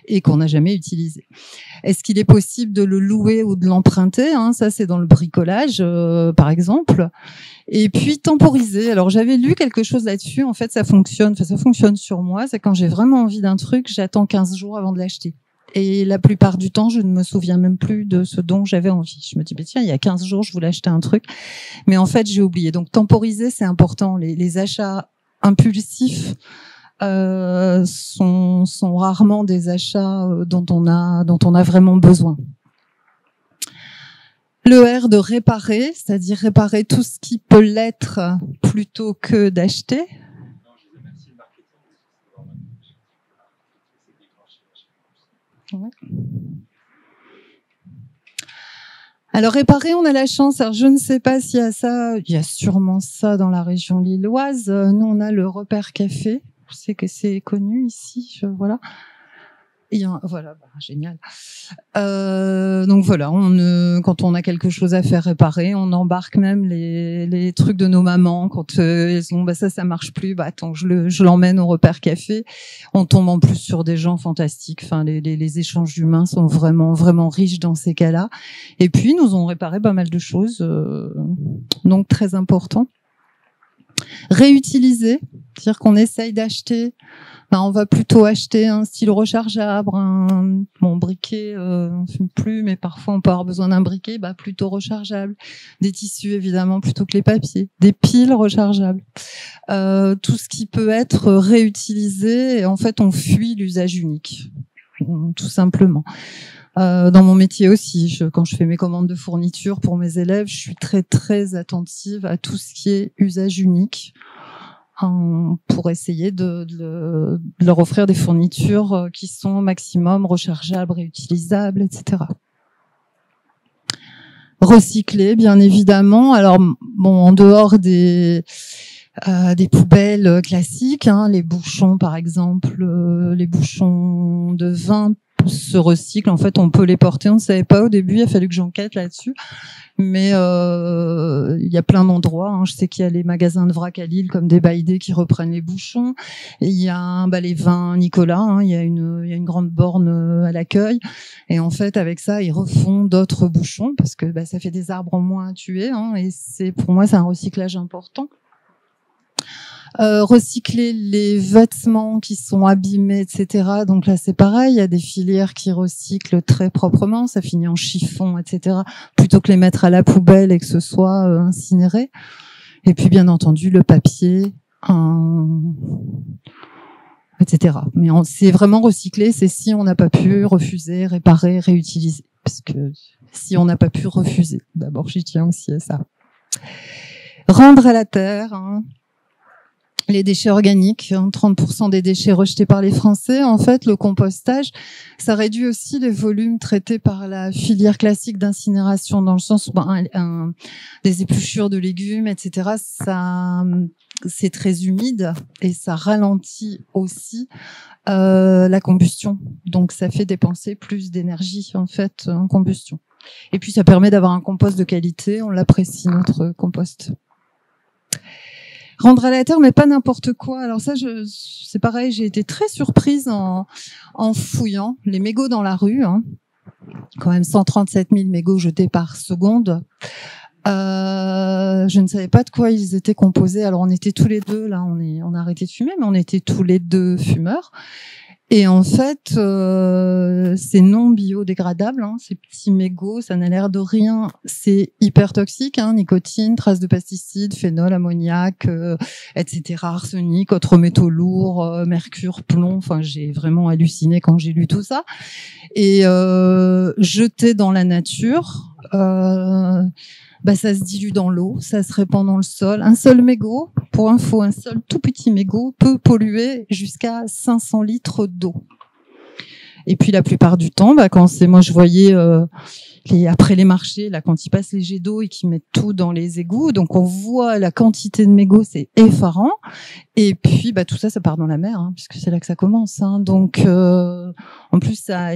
et qu'on n'a jamais utilisé. Est-ce qu'il est possible de le louer ou de l'emprunter? Ça c'est dans le bricolage par exemple. Et puis temporiser. Alors j'avais lu quelque chose là-dessus. En fait, ça fonctionne sur moi. C'est quand j'ai vraiment envie d'un truc, j'attends 15 jours avant de l'acheter. Et la plupart du temps, je ne me souviens même plus de ce dont j'avais envie. Je me dis, tiens, il y a 15 jours, je voulais acheter un truc. Mais en fait, j'ai oublié. Donc temporiser, c'est important. Les achats impulsifs sont rarement des achats dont on a vraiment besoin. Le R de réparer, c'est-à-dire réparer tout ce qui peut l'être plutôt que d'acheter. Ouais. Alors réparer, on a la chance. Alors je ne sais pas s'il y a ça. Il y a sûrement ça dans la région lilloise. Nous, on a le Repère Café. Je sais que c'est connu ici. Voilà. Voilà, génial. Donc voilà, quand on a quelque chose à faire réparer, on embarque même les trucs de nos mamans quand elles ont ça marche plus. Attends, je l'emmène au Repère Café. On tombe en plus sur des gens fantastiques. Les échanges humains sont vraiment vraiment riches dans ces cas-là. Et puis nous ont réparé pas mal de choses, donc très important. Réutiliser, c'est-à-dire qu'on essaye d'acheter. On va plutôt acheter un stylo rechargeable, bon briquet, on fume plus, mais parfois on peut avoir besoin d'un briquet, plutôt rechargeable. Des tissus évidemment plutôt que les papiers, des piles rechargeables, tout ce qui peut être réutilisé. Et en fait, on fuit l'usage unique, tout simplement. Dans mon métier aussi, quand je fais mes commandes de fourniture pour mes élèves, je suis très très attentive à tout ce qui est usage unique, pour essayer de leur offrir des fournitures qui sont au maximum rechargeables, réutilisables, etc. Recycler, bien évidemment. Alors, bon, en dehors des poubelles classiques, les bouchons, par exemple, les bouchons de vin se recyclent. En fait, on peut les porter. On ne savait pas au début. Il a fallu que j'enquête là-dessus. Mais il y a plein d'endroits. Je sais qu'il y a les magasins de vrac à Lille comme des Baïdés qui reprennent les bouchons. Et il y a les vins Nicolas. Il y a une grande borne à l'accueil. Et en fait, avec ça, ils refont d'autres bouchons parce que ça fait des arbres en moins à tuer. Et pour moi, c'est un recyclage important. Recycler les vêtements qui sont abîmés, etc. Donc là, c'est pareil, il y a des filières qui recyclent très proprement, ça finit en chiffon, etc. Plutôt que les mettre à la poubelle et que ce soit incinéré. Et puis, bien entendu, le papier, etc. Mais c'est vraiment recycler, c'est si on n'a pas pu refuser, réparer, réutiliser. Parce que si on n'a pas pu refuser, d'abord, j'y tiens aussi à ça. Rendre à la terre, les déchets organiques, 30% des déchets rejetés par les Français. En fait, le compostage, ça réduit aussi les volumes traités par la filière classique d'incinération, dans le sens où des épluchures de légumes, etc., c'est très humide et ça ralentit aussi la combustion. Donc, ça fait dépenser plus d'énergie, en fait, en combustion. Et puis, ça permet d'avoir un compost de qualité. On l'apprécie, notre compost. Rendre à la terre, mais pas n'importe quoi. Alors ça, c'est pareil, j'ai été très surprise en fouillant les mégots dans la rue. Quand même 137 000 mégots jetés par seconde. Je ne savais pas de quoi ils étaient composés. Alors on était tous les deux, là, on a arrêté de fumer, mais on était tous les deux fumeurs. Et en fait, c'est non biodégradable, ces petits mégots, ça n'a l'air de rien. C'est hyper toxique, nicotine, traces de pesticides, phénol, ammoniac, etc., arsenic, autres métaux lourds, mercure, plomb. Enfin, j'ai vraiment halluciné quand j'ai lu tout ça. Et jeté dans la nature, ça se dilue dans l'eau, ça se répand dans le sol. Un seul mégot, pour info, un seul tout petit mégot peut polluer jusqu'à 500 litres d'eau. Et puis la plupart du temps, moi je voyais après les marchés, là quand ils passent les jets d'eau et qu'ils mettent tout dans les égouts, donc on voit la quantité de mégots, c'est effarant. Et puis tout ça part dans la mer, puisque c'est là que ça commence. Donc en plus ça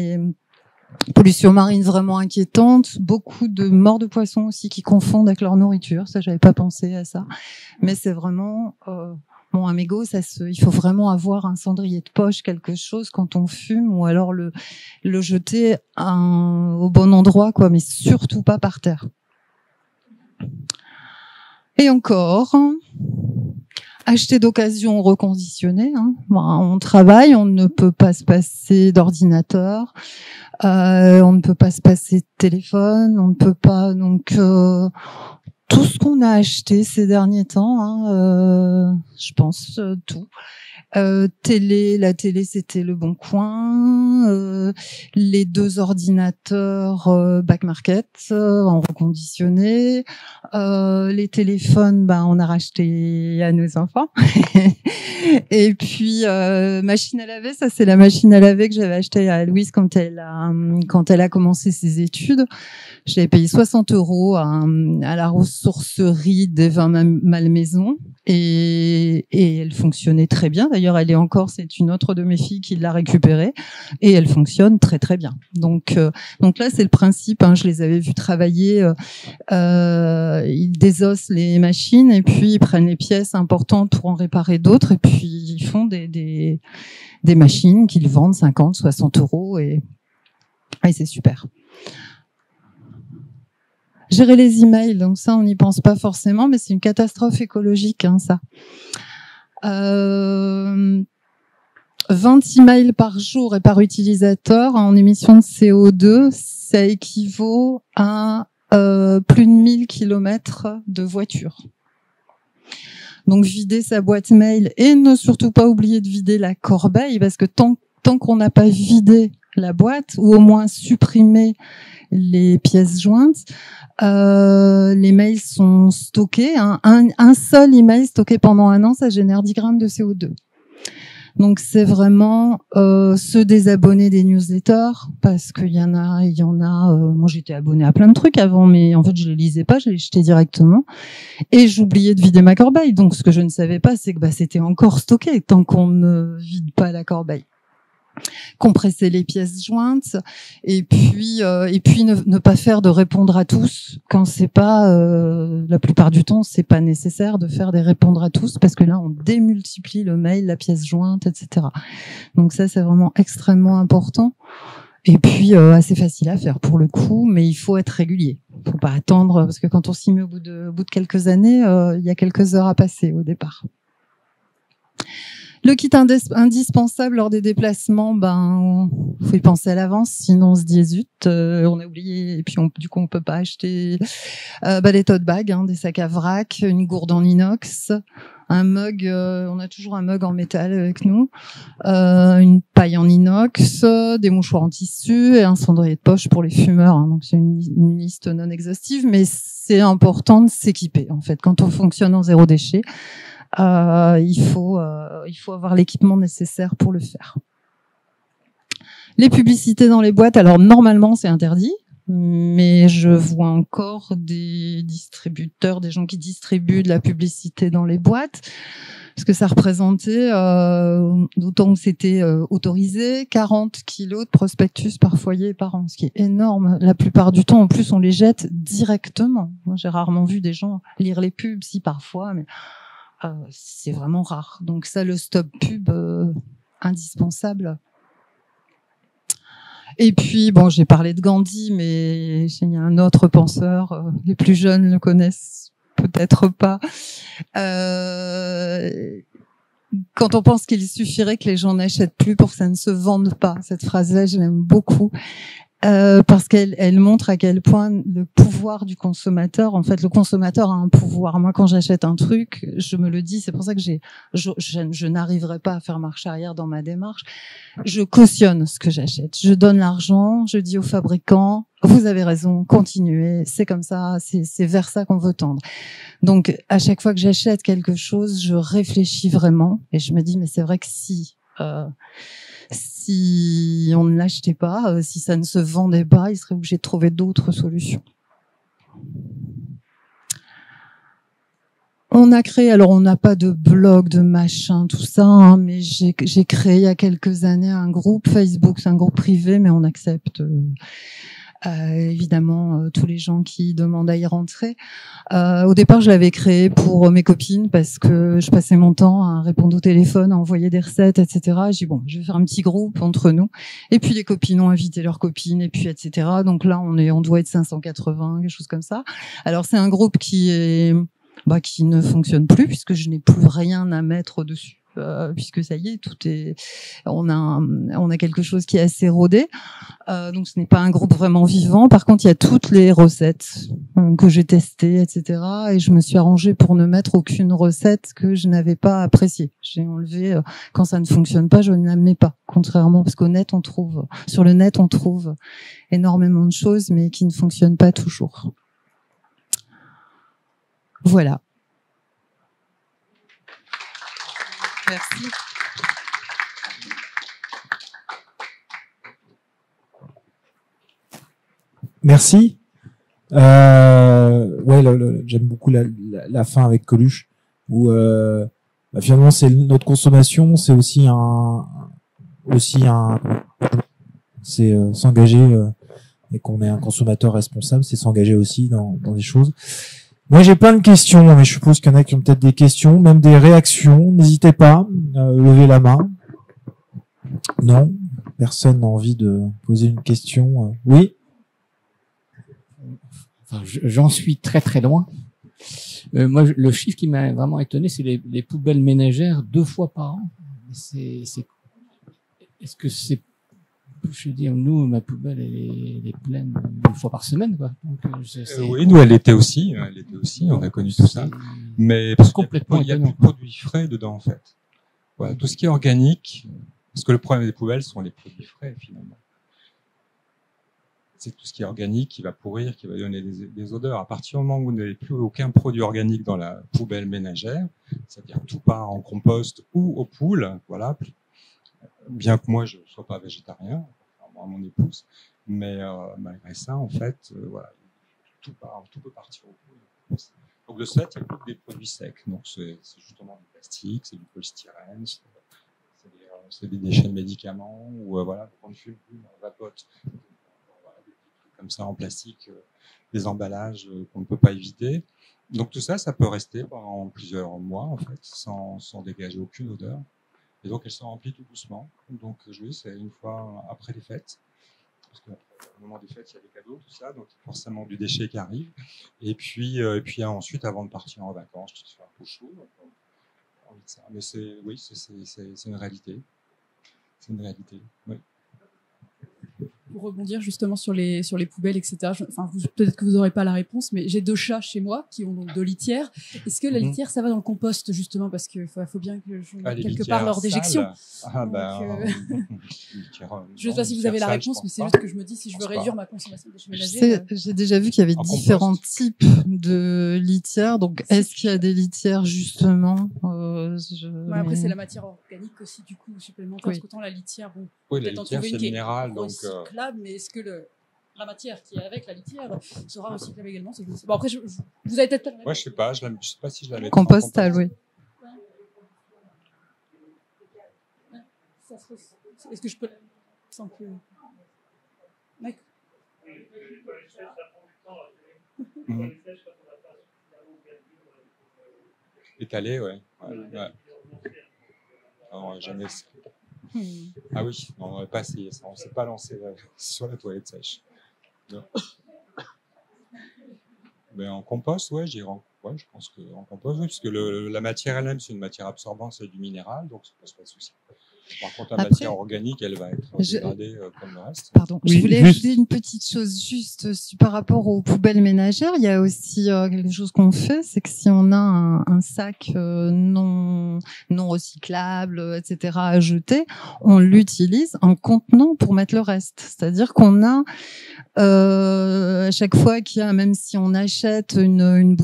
pollution marine vraiment inquiétante, beaucoup de morts de poissons aussi qui confondent avec leur nourriture. Ça, j'avais pas pensé à ça, mais c'est vraiment un mégot. Il faut vraiment avoir un cendrier de poche, quelque chose quand on fume, ou alors le jeter au bon endroit, mais surtout pas par terre. Et encore. Acheter d'occasion, reconditionner. On travaille, on ne peut pas se passer d'ordinateur, on ne peut pas se passer de téléphone, on ne peut pas. Donc tout ce qu'on a acheté ces derniers temps, je pense tout. La télé c'était Le Bon Coin, les 2 ordinateurs Back Market en reconditionné, les téléphones on a racheté à nos enfants et puis machine à laver, ça c'est la machine à laver que j'avais achetée à Louise quand elle a commencé ses études. Je l'avais payé 60 € à la ressourcerie des vins Malmaison et elle fonctionnait très bien. D'ailleurs, c'est une autre de mes filles qui l'a récupérée et elle fonctionne très très bien. Donc là, c'est le principe. Je les avais vus travailler. Ils désossent les machines et puis ils prennent les pièces importantes pour en réparer d'autres et puis ils font des machines qu'ils vendent 50, 60 € et c'est super. Gérer les emails, donc ça, on n'y pense pas forcément, mais c'est une catastrophe écologique, hein, ça. 20 emails par jour et par utilisateur en émissions de CO2, ça équivaut à plus de 1000 kilomètres de voiture. Donc vider sa boîte mail et ne surtout pas oublier de vider la corbeille, parce que tant qu'on n'a pas vidé la boîte ou au moins supprimé les pièces jointes, les mails sont stockés. Hein. Un seul email stocké pendant 1 an, ça génère 10 grammes de CO2. Donc c'est vraiment se désabonner des newsletters, parce qu'il y en a. Moi j'étais abonnée à plein de trucs avant, mais en fait je les lisais pas, je les jetais directement. Et j'oubliais de vider ma corbeille. Donc ce que je ne savais pas, c'est que c'était encore stocké tant qu'on ne vide pas la corbeille. Compresser les pièces jointes, et puis ne pas faire de répondre à tous quand c'est pas la plupart du temps c'est pas nécessaire de faire des répondre à tous, parce que là on démultiplie le mail, la pièce jointe, etc. Donc ça c'est vraiment extrêmement important, et puis assez facile à faire pour le coup, mais il faut être régulier, faut pas attendre, parce que quand on s'y met au bout de quelques années, il y a quelques heures à passer au départ. Le kit indispensable lors des déplacements, faut y penser à l'avance, sinon on se dit zut, on a oublié, et puis du coup on peut pas acheter des tote bags, hein, des sacs à vrac, une gourde en inox, un mug, on a toujours un mug en métal avec nous, une paille en inox, des mouchoirs en tissu et un cendrier de poche pour les fumeurs. Hein. Donc c'est une liste non exhaustive, mais c'est important de s'équiper en fait quand on fonctionne en zéro déchet. Il faut avoir l'équipement nécessaire pour le faire. Les publicités dans les boîtes, alors normalement c'est interdit, mais je vois encore des distributeurs, des gens qui distribuent de la publicité dans les boîtes, parce que ça représentait, d'autant que c'était autorisé, 40 kilos de prospectus par foyer et par an, ce qui est énorme. La plupart du temps, en plus, on les jette directement. Moi, j'ai rarement vu des gens lire les pubs, si parfois, mais c'est vraiment rare. Donc ça, le stop pub, indispensable. Et puis, j'ai parlé de Gandhi, mais il y a un autre penseur, les plus jeunes le connaissent peut-être pas. Quand on pense qu'il suffirait que les gens n'achètent plus pour que ça ne se vende pas, cette phrase-là, je l'aime beaucoup. Parce qu'elle montre à quel point le pouvoir du consommateur, en fait, le consommateur a un pouvoir. Moi, quand j'achète un truc, je me le dis, c'est pour ça que je n'arriverai pas à faire marche arrière dans ma démarche. Je cautionne ce que j'achète. Je donne l'argent, je dis au fabricant, vous avez raison, continuez, c'est comme ça, c'est vers ça qu'on veut tendre. Donc, à chaque fois que j'achète quelque chose, je réfléchis vraiment et je me dis, mais c'est vrai que si on ne l'achetait pas, si ça ne se vendait pas, il serait obligé de trouver d'autres solutions. On a créé, alors on n'a pas de blog, de machin, tout ça, hein, mais j'ai créé il y a quelques années un groupe Facebook, c'est un groupe privé, mais on accepte évidemment tous les gens qui demandent à y rentrer. Au départ, je l'avais créé pour mes copines parce que je passais mon temps à répondre au téléphone, à envoyer des recettes, etc. J'ai dit je vais faire un petit groupe entre nous. Et puis les copines ont invité leurs copines, et puis etc. Donc là, on doit être 580, quelque chose comme ça. Alors c'est un groupe qui ne fonctionne plus puisque je n'ai plus rien à mettre dessus. Puisque ça y est, on a quelque chose qui est assez rodé. Donc ce n'est pas un groupe vraiment vivant. Par contre, il y a toutes les recettes que j'ai testées, etc. Et je me suis arrangée pour ne mettre aucune recette que je n'avais pas appréciée. J'ai enlevé quand ça ne fonctionne pas, je ne la mets pas. Contrairement, parce sur le net, on trouve énormément de choses, mais qui ne fonctionnent pas toujours. Voilà. Merci. Merci. J'aime beaucoup la fin avec Coluche, où finalement c'est notre consommation, c'est aussi c'est s'engager et qu'on est un consommateur responsable, c'est s'engager aussi dans des choses. Moi, j'ai plein de questions, mais je suppose qu'il y en a qui ont peut-être des questions, même des réactions. N'hésitez pas, levez la main. Non, personne n'a envie de poser une question. Oui. J'en suis très très loin. Moi, le chiffre qui m'a vraiment étonné, c'est les poubelles ménagères 2 fois par an. Est-ce que c'est, je veux dire, nous, ma poubelle, elle est pleine 1 fois par semaine, quoi. Donc, oui, nous, elle était aussi, on a connu tout ça. Mais parce complètement qu'il y a plus de produits frais dedans, en fait. Voilà, tout ce qui est organique, parce que le problème des poubelles sont les produits frais, finalement. C'est tout ce qui est organique qui va pourrir, qui va donner des odeurs. À partir du moment où vous n'avez plus aucun produit organique dans la poubelle ménagère, c'est-à-dire tout part en compost ou aux poules, voilà. Bien que moi je ne sois pas végétarien, moi mon épouse, mais malgré ça, en fait, voilà, tout peut partir aux poules. Donc de ce fait, il n'y a plus que des produits secs. Donc c'est justement du plastique, c'est du polystyrène, c'est des déchets de médicaments, ou voilà, on ne fume plus, on vapote. Comme ça en plastique, des emballages qu'on ne peut pas éviter. Donc tout ça, ça peut rester pendant plusieurs mois en fait, sans dégager aucune odeur. Et donc elles sont remplies tout doucement. Donc oui, c'est une fois après les fêtes, parce qu'au moment des fêtes, il y a des cadeaux, tout ça, donc forcément du déchet qui arrive. Et puis ensuite, avant de partir en vacances, tu te fais un peu chaud. Mais c'est une réalité. C'est une réalité. Oui. Pour rebondir justement sur les poubelles, etc. Peut-être que vous n'aurez pas la réponse, mais j'ai 2 chats chez moi qui ont donc 2 litières. Est-ce que la litière, ça va dans le compost justement, parce qu'il faut bien que je mette quelque part leur déjection. Je ne sais pas si vous avez la réponse, mais c'est juste que je me dis, si je veux réduire ma consommation de déchets ménagers. J'ai déjà vu qu'il y avait différents types de litières. Donc, est-ce qu'il y a des litières justement Après, c'est la matière organique aussi, du coup, supplémentaire. Parce qu'autant la litière, bon, oui, la litière, c'est minéral, donc. Mais est-ce que la matière qui est avec la litière sera recyclable également? Bon, après, vous avez peut-être pas. Moi, je sais pas si je la mets. Compostable, oui. Est-ce que je peux sans que. D'accord. Étalé, ouais. Alors, jamais. Ah oui, on n'aurait pas essayé ça, on ne s'est pas lancé sur la toilette sèche. Mais en compost, ouais, je pense qu'en compost, oui, parce que la matière elle-même, c'est une matière absorbante, c'est du minéral, donc ça ne pose pas de souci. Par contre, la matière organique, elle va être dégradée comme le reste. Pardon, je voulais ajouter une petite chose juste par rapport aux poubelles ménagères. Il y a aussi quelque chose qu'on fait, c'est que si on a un sac non recyclable, etc. à jeter, on l'utilise en contenant pour mettre le reste. C'est-à-dire qu'on a à chaque fois qu'il y a, même si on achète un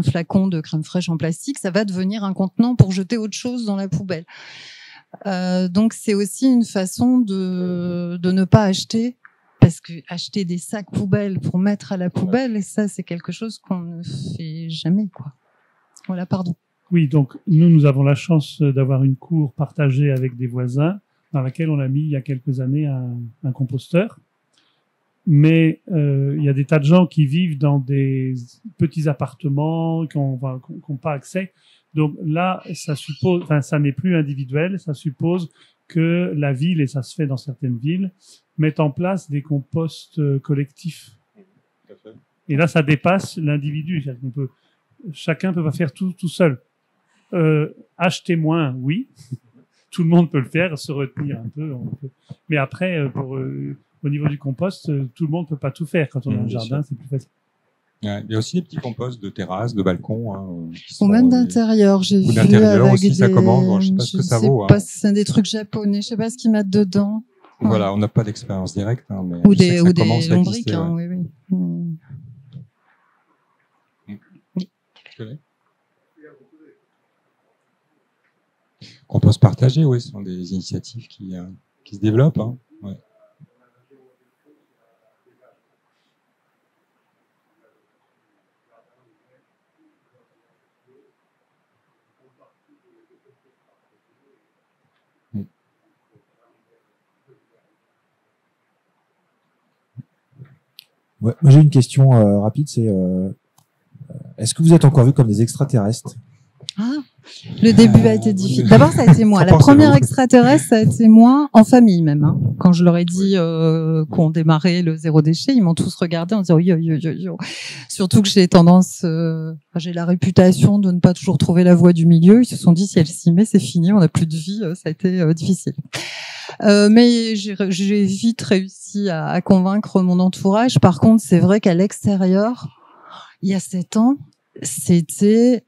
flacon de crème fraîche en plastique, ça va devenir un contenant pour jeter autre chose dans la poubelle. Donc c'est aussi une façon de ne pas acheter, parce que acheter des sacs poubelles pour mettre à la poubelle, et ça c'est quelque chose qu'on ne fait jamais, quoi. Voilà, pardon. Oui, donc nous avons la chance d'avoir une cour partagée avec des voisins, dans laquelle on a mis il y a quelques années un composteur. Mais il y a des tas de gens qui vivent dans des petits appartements, qui n'ont pas accès. Donc là, ça n'est plus individuel, ça suppose que la ville, et ça se fait dans certaines villes, mettent en place des composts collectifs. Et là, ça dépasse l'individu. Chacun peut pas faire tout seul. Acheter moins, oui. Tout le monde peut le faire, se retenir un peu. Mais après, au niveau du compost, tout le monde peut pas tout faire. Quand on a un jardin, c'est plus facile. Il y a aussi des petits composts de terrasse, de balcon. Ou même d'intérieur, j'ai vu. D'intérieur aussi, ça commence. Je sais pas ce que ça vaut. Je sais pas si c'est des trucs japonais, je sais pas ce qu'ils mettent dedans. Voilà, on n'a pas d'expérience directe. Mais ou des lombriques, oui. Compost partagé, oui, ce sont des initiatives qui se développent. Ouais. Ouais, moi j'ai une question rapide, c'est est-ce que vous êtes encore vus comme des extraterrestres? Le début a été difficile. D'abord, ça a été moi. La première extraterrestre, ça a été moi, en famille même. Hein. Quand je leur ai dit qu'on démarrait le zéro déchet, ils m'ont tous regardé en disant yo. Surtout que j'ai tendance, j'ai la réputation de ne pas toujours trouver la voie du milieu. Ils se sont dit si elle s'y met, c'est fini, on n'a plus de vie. Ça a été difficile. Mais j'ai vite réussi à convaincre mon entourage. Par contre, c'est vrai qu'à l'extérieur, il y a 7 ans, c'était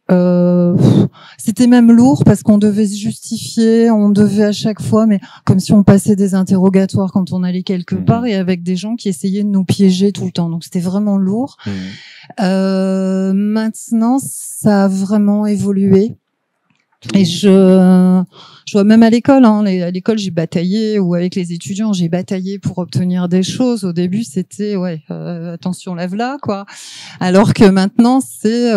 même lourd parce qu'on devait se justifier, on devait à chaque fois, mais comme si on passait des interrogatoires quand on allait quelque part et avec des gens qui essayaient de nous piéger tout le temps. Donc c'était vraiment lourd. Maintenant, ça a vraiment évolué. Et je vois même à l'école, hein, à l'école j'ai bataillé, ou avec les étudiants j'ai bataillé pour obtenir des choses. Au début c'était attention lève-la quoi, alors que maintenant c'est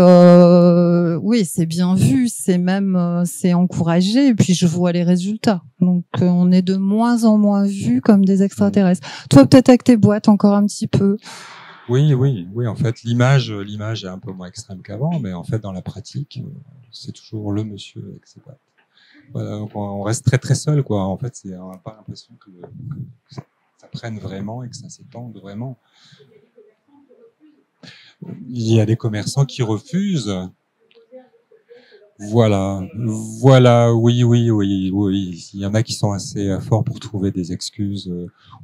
oui c'est bien vu, c'est même c'est encouragé et puis je vois les résultats. Donc on est de moins en moins vus comme des extraterrestres. Toi peut-être avec tes boîtes encore un petit peu. Oui. En fait, l'image est un peu moins extrême qu'avant, mais en fait, dans la pratique, c'est toujours le monsieur avec ses boîtes. Voilà, donc on reste très très seul, quoi. En fait, on n'a pas l'impression que ça prenne vraiment et que ça s'étende vraiment. Il y a des commerçants qui refusent. Voilà, oui. Il y en a qui sont assez forts pour trouver des excuses,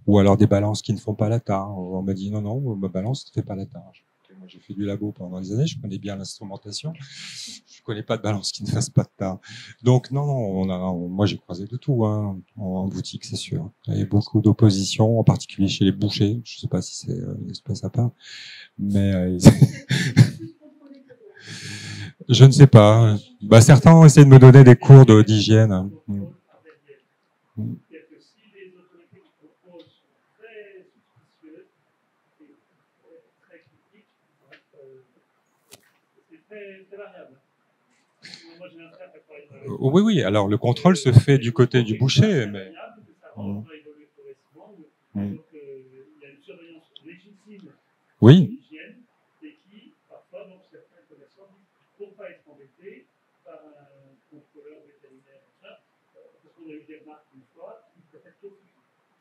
ou alors des balances qui ne font pas la tare. On m'a dit non, ma balance ne fait pas la tare. Moi, j'ai fait du labo pendant des années, je connais bien l'instrumentation. Je connais pas de balance qui ne fasse pas de tare. Donc non, moi j'ai croisé de tout hein, en boutique, c'est sûr. Il y a beaucoup d'opposition, en particulier chez les bouchers. Je sais pas si c'est une espèce à part, mais je ne sais pas. Certains ont essayé de me donner des cours d'hygiène. Oui. Alors le contrôle se fait du côté du boucher, mais. Oui.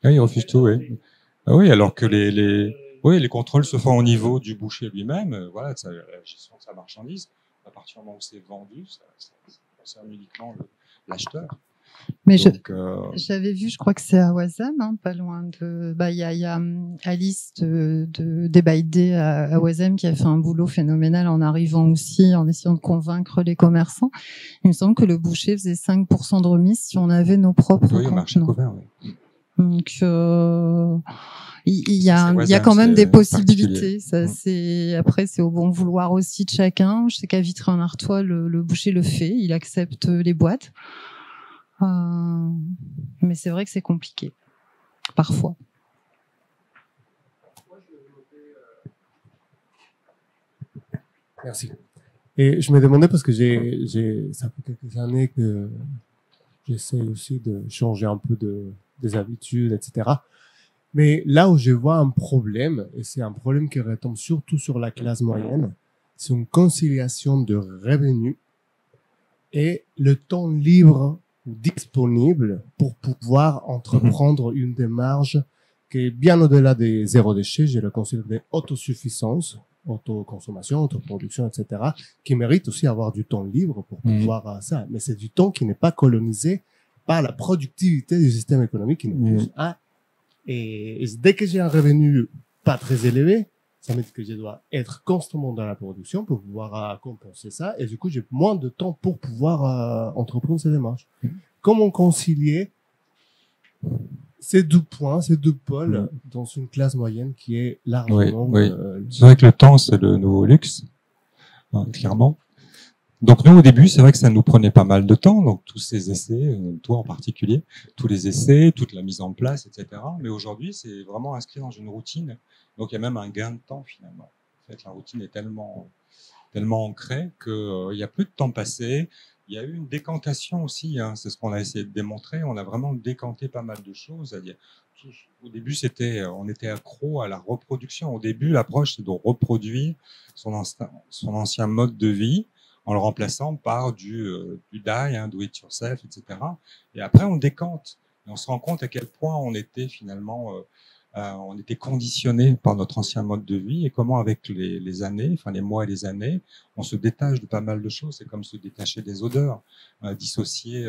Oui, il refuse tout, oui. Oui, alors que les contrôles se font au niveau du boucher lui-même, voilà, la gestion de sa marchandise. À partir du moment où c'est vendu, ça concerne uniquement l'acheteur. Mais j'avais vu, je crois que c'est à Ouazam, hein, pas loin de. Il y a Alice des Baïdé à Ouazam qui a fait un boulot phénoménal en arrivant aussi, en essayant de convaincre les commerçants. Il me semble que le boucher faisait 5% de remise si on avait nos propres contenants. Oui, au marché couvert, oui. Donc il y a quand même des possibilités. Ça, après c'est au bon vouloir aussi de chacun. Je sais qu'à Vitry-en-Artois, le boucher le fait, il accepte les boîtes. Mais c'est vrai que c'est compliqué parfois. Merci. Et je me demandais parce que ça fait quelques années que j'essaie aussi de changer un peu des habitudes, etc. Mais là où je vois un problème, et c'est un problème qui retombe surtout sur la classe moyenne, c'est une conciliation de revenus et le temps libre ou disponible pour pouvoir entreprendre une démarche qui est bien au-delà des zéro déchet, je le considère des autosuffisance, autoconsommation, autoproduction, etc., qui mérite aussi avoir du temps libre pour pouvoir ça. Mais c'est du temps qui n'est pas colonisé par la productivité du système économique qui nous pousse à. Et dès que j'ai un revenu pas très élevé, ça veut dire que je dois être constamment dans la production pour pouvoir compenser ça. Et du coup, j'ai moins de temps pour pouvoir entreprendre ces démarches. Comment concilier ces deux points, ces deux pôles dans une classe moyenne qui est largement... Oui. C'est vrai que le temps, c'est le nouveau luxe, hein, clairement. Donc nous, au début, c'est vrai que ça nous prenait pas mal de temps, donc tous ces essais, toi en particulier, tous les essais, toute la mise en place, etc. Mais aujourd'hui, c'est vraiment inscrit dans une routine. Donc il y a même un gain de temps finalement. En fait, la routine est tellement ancrée qu'il y a plus de temps passé. Il y a eu une décantation aussi, hein, c'est ce qu'on a essayé de démontrer. On a vraiment décanté pas mal de choses. C'est-à-dire, au début, on était accro à la reproduction. Au début, l'approche, c'est de reproduire son ancien mode de vie en le remplaçant par du die, do it yourself, etc. Et après, on décante. Et on se rend compte à quel point on était finalement, on était conditionné par notre ancien mode de vie et comment avec les années, enfin les mois et les années, on se détache de pas mal de choses. C'est comme se détacher des odeurs, dissocier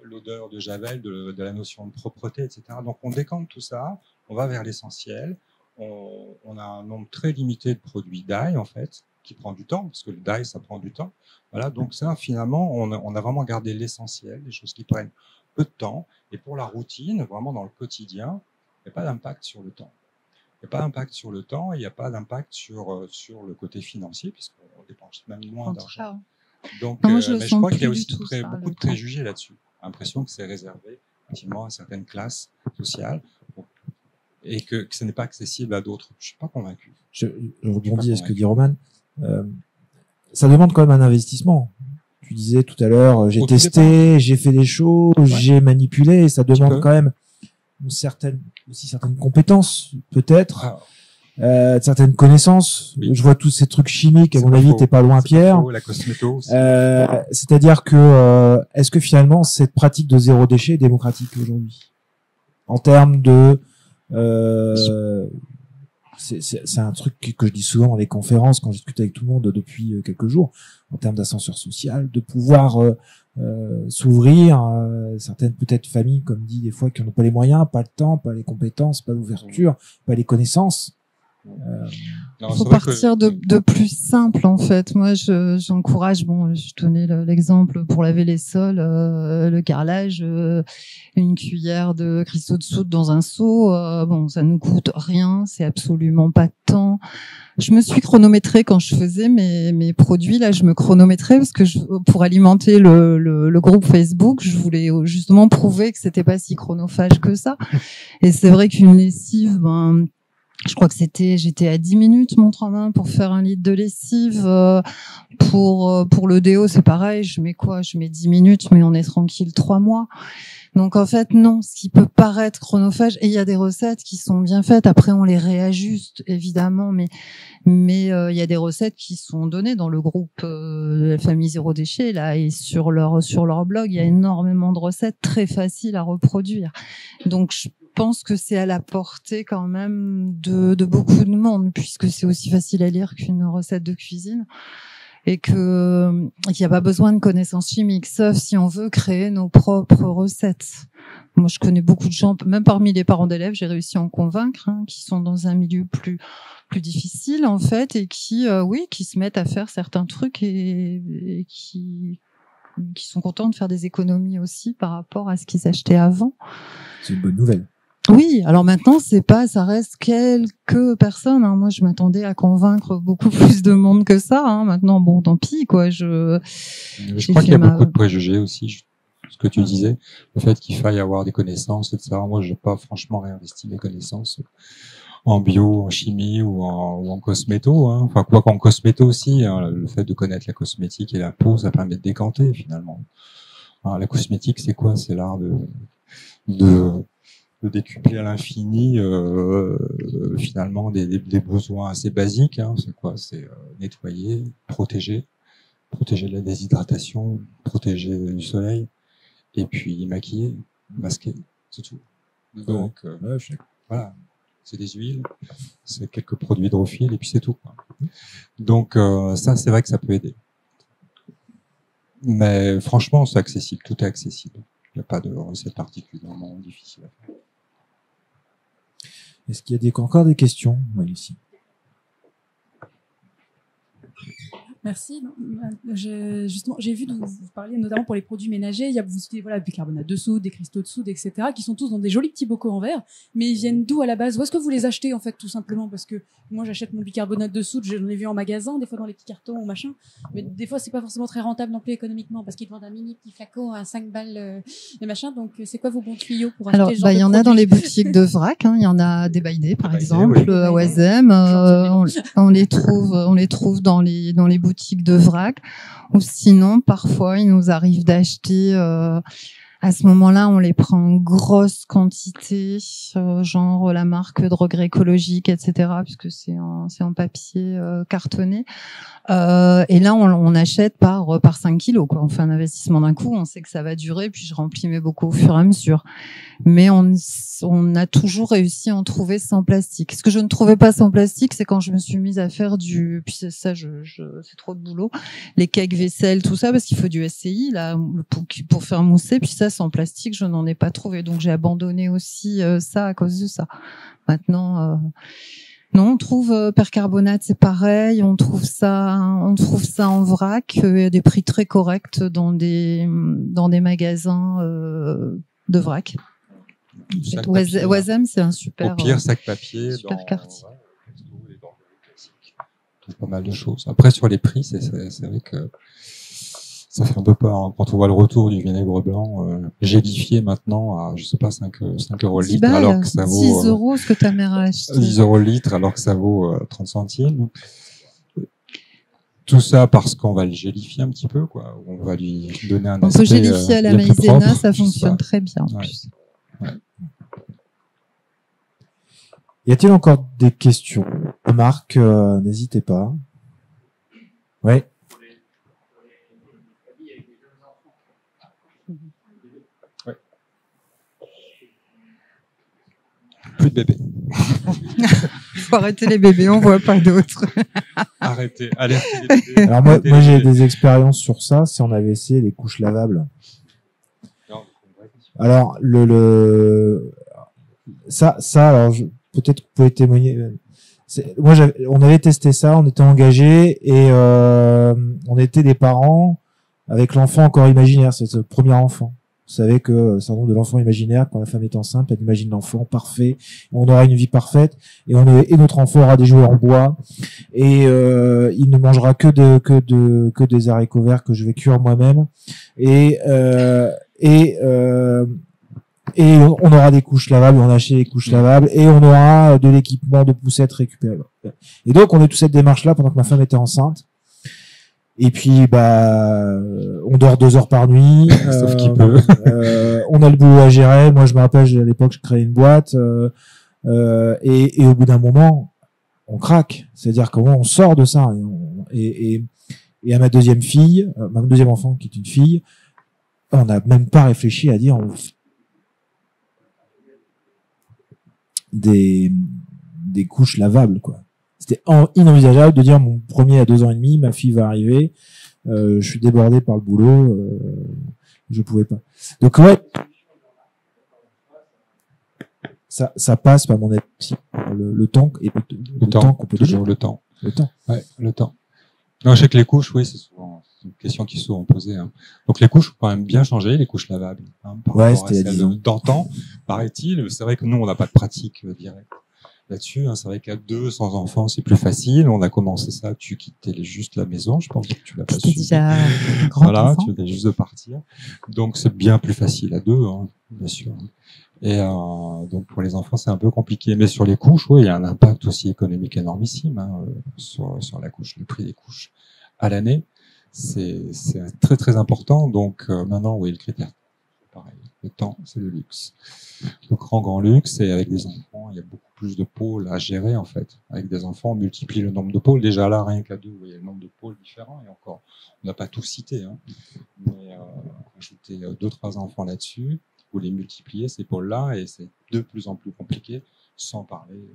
l'odeur de Javel de la notion de propreté, etc. Donc on décante tout ça, on va vers l'essentiel. On a un nombre très limité de produits die en fait, qui prend du temps, parce que le die ça prend du temps. Voilà, donc ça finalement on a vraiment gardé l'essentiel, les choses qui prennent peu de temps. Et pour la routine, vraiment dans le quotidien, il n'y a pas d'impact sur le temps. Il n'y a pas d'impact sur le temps et il n'y a pas d'impact sur le côté financier, puisqu'on dépense même moins d'argent. Donc, non, mais je crois qu'il y a aussi ça, beaucoup de préjugés là-dessus. L'impression que c'est réservé effectivement à certaines classes sociales et que ce n'est pas accessible à d'autres. Je suis pas convaincu. Je rebondis à ce que dit Roman. Ça demande quand même un investissement. Tu disais tout à l'heure, j'ai testé, j'ai fait des choses, j'ai manipulé, et ça demande quand même certaines compétences, peut-être, certaines connaissances. Oui. Je vois tous ces trucs chimiques, à mon avis, t'es pas loin, Pierre. La cosméto. C'est-à-dire que, est-ce que finalement, cette pratique de zéro déchet est démocratique aujourd'hui? En termes de, c'est un truc que je dis souvent dans les conférences quand je discute avec tout le monde depuis quelques jours, en termes d'ascenseur social, de pouvoir s'ouvrir certaines peut-être familles, comme dit des fois, qui n'ont pas les moyens, pas le temps, pas les compétences, pas l'ouverture, pas les connaissances. Il faut partir de plus simple en fait. Moi, j'encourage. Bon, je donnais l'exemple pour laver les sols, le carrelage, une cuillère de cristaux de soude dans un seau. Bon, ça ne coûte rien, c'est absolument pas de temps. Je me suis chronométrée quand je faisais mes produits. Là, je me chronométrais parce que pour alimenter le groupe Facebook, je voulais justement prouver que c'était pas si chronophage que ça. Et c'est vrai qu'une lessive, je crois que j'étais à 10 minutes montre en main pour faire 1 litre de lessive. Pour le déo, c'est pareil. Je mets 10 minutes, mais on est tranquille 3 mois. Donc en fait, non, ce qui peut paraître chronophage, et il y a des recettes qui sont bien faites. Après, on les réajuste évidemment, mais il y a des recettes qui sont données dans le groupe de la famille Zéro Déchet là, et sur leur blog, il y a énormément de recettes très faciles à reproduire. Donc je pense que c'est à la portée quand même de beaucoup de monde, puisque c'est aussi facile à lire qu'une recette de cuisine. Et qu'il n'y a pas besoin de connaissances chimiques, sauf si on veut créer nos propres recettes. Moi, je connais beaucoup de gens, même parmi les parents d'élèves, j'ai réussi à en convaincre, qui sont dans un milieu plus difficile, en fait, et qui se mettent à faire certains trucs et qui sont contents de faire des économies aussi par rapport à ce qu'ils achetaient avant. C'est une bonne nouvelle. Oui, alors maintenant ça reste quelques personnes. Moi, je m'attendais à convaincre beaucoup plus de monde que ça. Maintenant, bon, tant pis, quoi. Je crois qu'il y a beaucoup de préjugés aussi. Ce que tu disais, le fait qu'il faille avoir des connaissances, etc. Moi, j'ai pas franchement réinvesti mes connaissances en bio, en chimie ou en cosméto. Enfin, quoi qu'en cosméto aussi, le fait de connaître la cosmétique et la peau, ça permet de décanter finalement. La cosmétique, c'est quoi? C'est l'art de décupler à l'infini finalement des besoins assez basiques. C'est quoi? C'est nettoyer, protéger de la déshydratation, protéger du soleil, et puis maquiller, masquer, c'est tout. Donc voilà, c'est des huiles, c'est quelques produits hydrophiles, et puis c'est tout. Donc ça, c'est vrai que ça peut aider. Mais franchement, c'est accessible, tout est accessible. Il n'y a pas de recette particulièrement difficile à faire. Est-ce qu'il y a encore des questions, ici? Merci. J'ai vu, vous parliez notamment pour les produits ménagers, il y a vous citez du bicarbonate de soude, des cristaux de soude, etc., qui sont tous dans des jolis petits bocaux en verre, mais ils viennent d'où à la base? Où est-ce que vous les achetez en fait, tout simplement? Parce que moi j'achète mon bicarbonate de soude, j'en ai vu en magasin, des fois dans les petits cartons ou machin, mais des fois c'est pas forcément très rentable non plus économiquement, parce qu'ils vendent un mini petit flacon à 5 balles et machin. Donc c'est quoi vos bons tuyaux pour acheter ce genre de il y en a dans les boutiques de vrac, il y en a des Baïdés par exemple, à Oisem, on les trouve dans les boutiques de vrac. Ou sinon, parfois, il nous arrive d'acheter. À ce moment-là, on les prend en grosse quantité, genre la marque Droguerie écologique, etc., puisque c'est en papier cartonné. Et là, on achète par 5 kilos, quoi. On fait un investissement d'un coup, on sait que ça va durer, puis je remplis mes bocaux au fur et à mesure. Mais on a toujours réussi à en trouver sans plastique. Ce que je ne trouvais pas sans plastique, c'est quand je me suis mise à faire puis c'est ça, c'est trop de boulot. Les cakes vaisselle, tout ça, parce qu'il faut du SCI, là, pour faire mousser, puis ça, sans plastique, je n'en ai pas trouvé. Donc, j'ai abandonné aussi ça à cause de ça. Maintenant, non, on trouve percarbonate, c'est pareil. On trouve ça en vrac, à des prix très corrects dans des magasins de vrac. Oisem, c'est un super. Au pire, sac papier. Super quartier. Ouais, pas mal de choses. Après, sur les prix, c'est vrai que ça fait un peu peur, hein. Quand on voit le retour du vinaigre blanc gélifié maintenant à, je sais pas, 5 euros le litre, alors que ça vaut 6 euros ce que ta mère a acheté. 10 euros le litre, alors que ça vaut 30 centimes. Tout ça parce qu'on va le gélifier un petit peu, quoi. On va lui donner un aspect. On peut gélifier à la maïzena, ça fonctionne très bien. En plus. Ouais. Y a-t-il encore des questions? Remarques, n'hésitez pas. Ouais. Ouais. Plus de bébés. Faut arrêter les bébés, on voit pas d'autres. Alertez les bébés. Alors moi j'ai des expériences sur ça. Si on avait essayé les couches lavables. Alors ça alors peut-être que vous pouvez témoigner. On avait testé ça, on était engagés et on était des parents avec l'enfant encore imaginaire, c'est le premier enfant. Vous savez que le syndrome de l'enfant imaginaire, quand la femme est enceinte, elle imagine l'enfant parfait, on aura une vie parfaite et notre enfant aura des jouets en bois et il ne mangera que des haricots verts que je vais cuire moi-même et on aura des couches lavables, on a acheté des couches lavables et on aura de l'équipement de poussette récupérable. Et donc on est tous cette démarche là pendant que ma femme était enceinte. Et puis on dort 2 heures par nuit. Sauf qu'il peut. On a le boulot à gérer. Moi je me rappelle, à l'époque je créais une boîte et au bout d'un moment on craque. C'est-à-dire comment on sort de ça et à ma deuxième enfant qui est une fille, on n'a même pas réfléchi à dire des couches lavables, quoi. C'était inenvisageable de dire mon premier à 2 ans et demi, ma fille va arriver, je suis débordé par le boulot, je pouvais pas. Donc ouais, ça passe par mon avis le temps et le temps qu'on peut toujours donner. le temps. Ouais, le temps. Non, je sais que les couches, oui, c'est une question qui est souvent posée, hein. Donc les couches ont quand même bien changé, les couches lavables, hein, par rapport à celles d'antan, paraît-il. C'est vrai que nous, on n'a pas de pratique directe là-dessus, hein. C'est vrai qu'à 2, sans enfants, c'est plus facile. On a commencé ça, tu quittais juste la maison, je pense que tu l'as pas su. Déjà grand voilà, enfant. tu venais juste de partir. Donc c'est bien plus facile à 2, hein, bien sûr. Et donc pour les enfants, c'est un peu compliqué. Mais sur les couches, oui, il y a un impact aussi économique énormissime, hein, sur la couche, le prix des couches à l'année. C'est très très important. Donc maintenant, oui, le critère, pareil. Le temps, c'est le luxe. Le grand luxe, et avec des enfants, il y a beaucoup plus de pôles à gérer, en fait. Avec des enfants, on multiplie le nombre de pôles. Déjà là, rien qu'à 2, vous voyez le nombre de pôles différents. Et encore, on n'a pas tout cité, hein. Mais ajouter 2-3 enfants là-dessus, vous les multipliez, ces pôles-là, et c'est de plus en plus compliqué, sans parler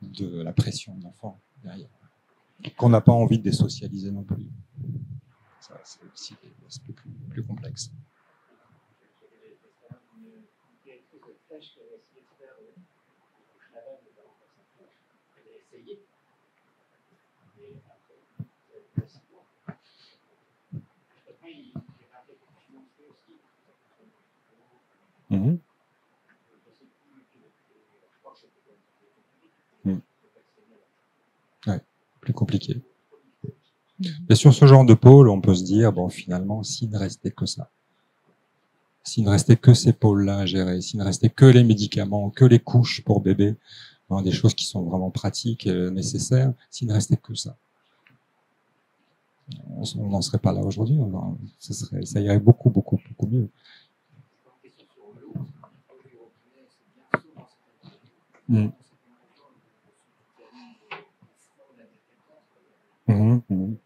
de la pression de l'enfant derrière. Qu'on n'a pas envie de désocialiser non plus. Ça, c'est aussi des aspects plus complexes. Mmh. Ouais, plus compliqué. Et sur ce genre de pôle, on peut se dire, bon, finalement, s'il ne restait que ça, s'il ne restait que ces pôles-là à gérer, s'il ne restait que les médicaments, que les couches pour bébé, hein, des choses qui sont vraiment pratiques et nécessaires, s'il ne restait que ça, on n'en serait pas là aujourd'hui. Ça irait beaucoup mieux. Mhm. Mhm, mhm.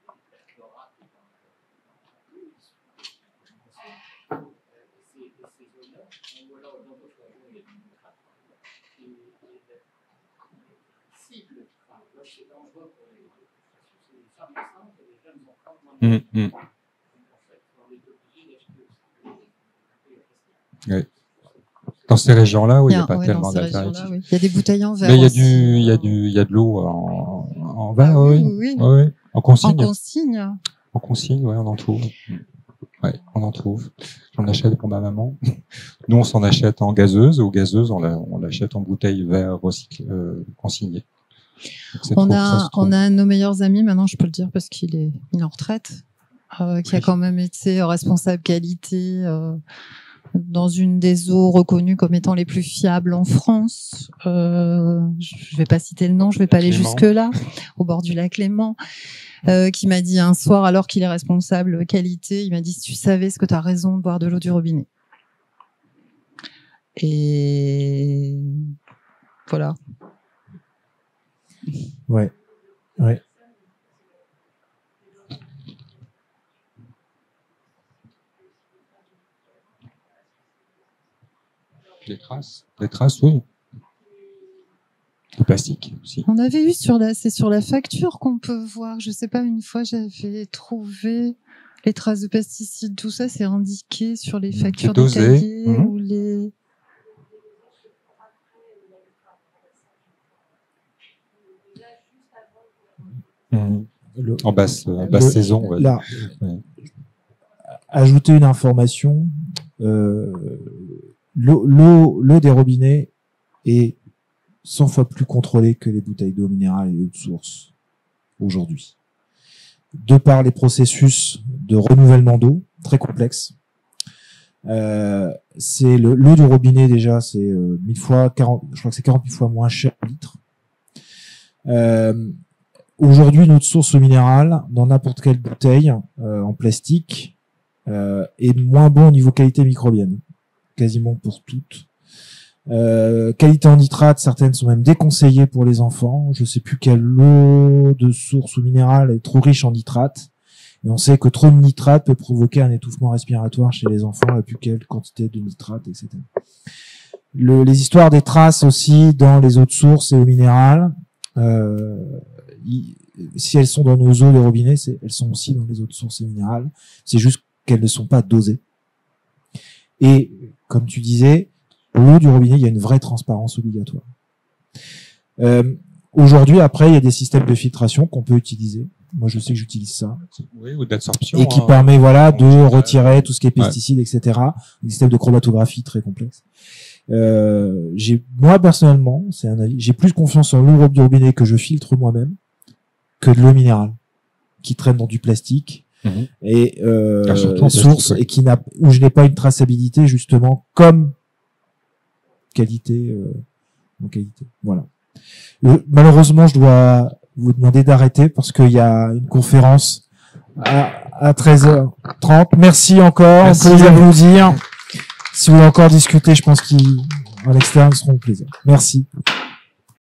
Mhm, mhm. Oui. Dans ces régions-là, oui, il n'y a pas ouais, tellement dans ces régions-là, d'alternatives. oui. Il y a des bouteilles en verre. Mais il y a aussi. il y a de l'eau en verre, Ah oui, oui. oui, oui. Oui, oui. En consigne. En consigne. En consigne, ouais, on en trouve. Ouais, on en trouve. J'en achète pour ma maman. Nous, on s'en achète en gazeuse. Aux gazeuses, on l'achète en bouteille verre recyclé, consignée. On a un de nos meilleurs amis, maintenant je peux le dire parce qu'il est en retraite, qui a quand même été responsable qualité dans une des eaux reconnues comme étant les plus fiables en France. Je vais pas citer le nom, je vais pas aller jusque-là, au bord du lac Léman, qui m'a dit un soir, alors qu'il est responsable qualité, il m'a dit, si tu savais ce que tu as raison de boire de l'eau du robinet. Et voilà. Ouais. Ouais. Des traces, oui. Le plastique aussi. On avait eu c'est sur la facture qu'on peut voir. Je sais pas, une fois j'avais trouvé les traces de pesticides, tout ça, c'est indiqué sur les factures des cahiers ou les. En basse saison. Ouais. Là, ajouter une information, l'eau des robinets est 100 fois plus contrôlée que les bouteilles d'eau minérale et d'eau de source aujourd'hui. De par les processus de renouvellement d'eau très complexes, c'est l'eau du robinet déjà, c'est 1000 fois 40, je crois que c'est 40 000 fois moins cher au litre. Aujourd'hui, notre source minérale, dans n'importe quelle bouteille en plastique, est moins bon au niveau qualité microbienne, quasiment pour toutes. Qualité en nitrate, certaines sont même déconseillées pour les enfants. Je sais plus quelle eau de source ou minérale est trop riche en nitrate. Et on sait que trop de nitrate peut provoquer un étouffement respiratoire chez les enfants, et plus quelle quantité de nitrate, etc. Les histoires des traces aussi dans les eaux de source et eaux minérales, si elles sont dans nos eaux de robinet, elles sont aussi dans les eaux de source et minérales. C'est juste qu'elles ne sont pas dosées. Et comme tu disais, l'eau du robinet, il y a une vraie transparence obligatoire. Aujourd'hui, après, il y a des systèmes de filtration qu'on peut utiliser. Moi, je sais que j'utilise ça. Oui, ou d'absorption. Et qui permet, voilà, de retirer tout ce qui est pesticides, etc. Un système de chromatographie très complexe. Moi, personnellement, c'est un avis, j'ai plus confiance en l'eau du robinet que je filtre moi-même que de l'eau minérale qui traîne dans du plastique et source et où je n'ai pas une traçabilité justement comme qualité en qualité. Voilà. Malheureusement, je dois vous demander d'arrêter parce qu'il y a une conférence à 13h30. Merci encore. Merci. On peut les applaudir. Si vous voulez encore discuter, je pense qu'en externe seront au plaisir. Merci.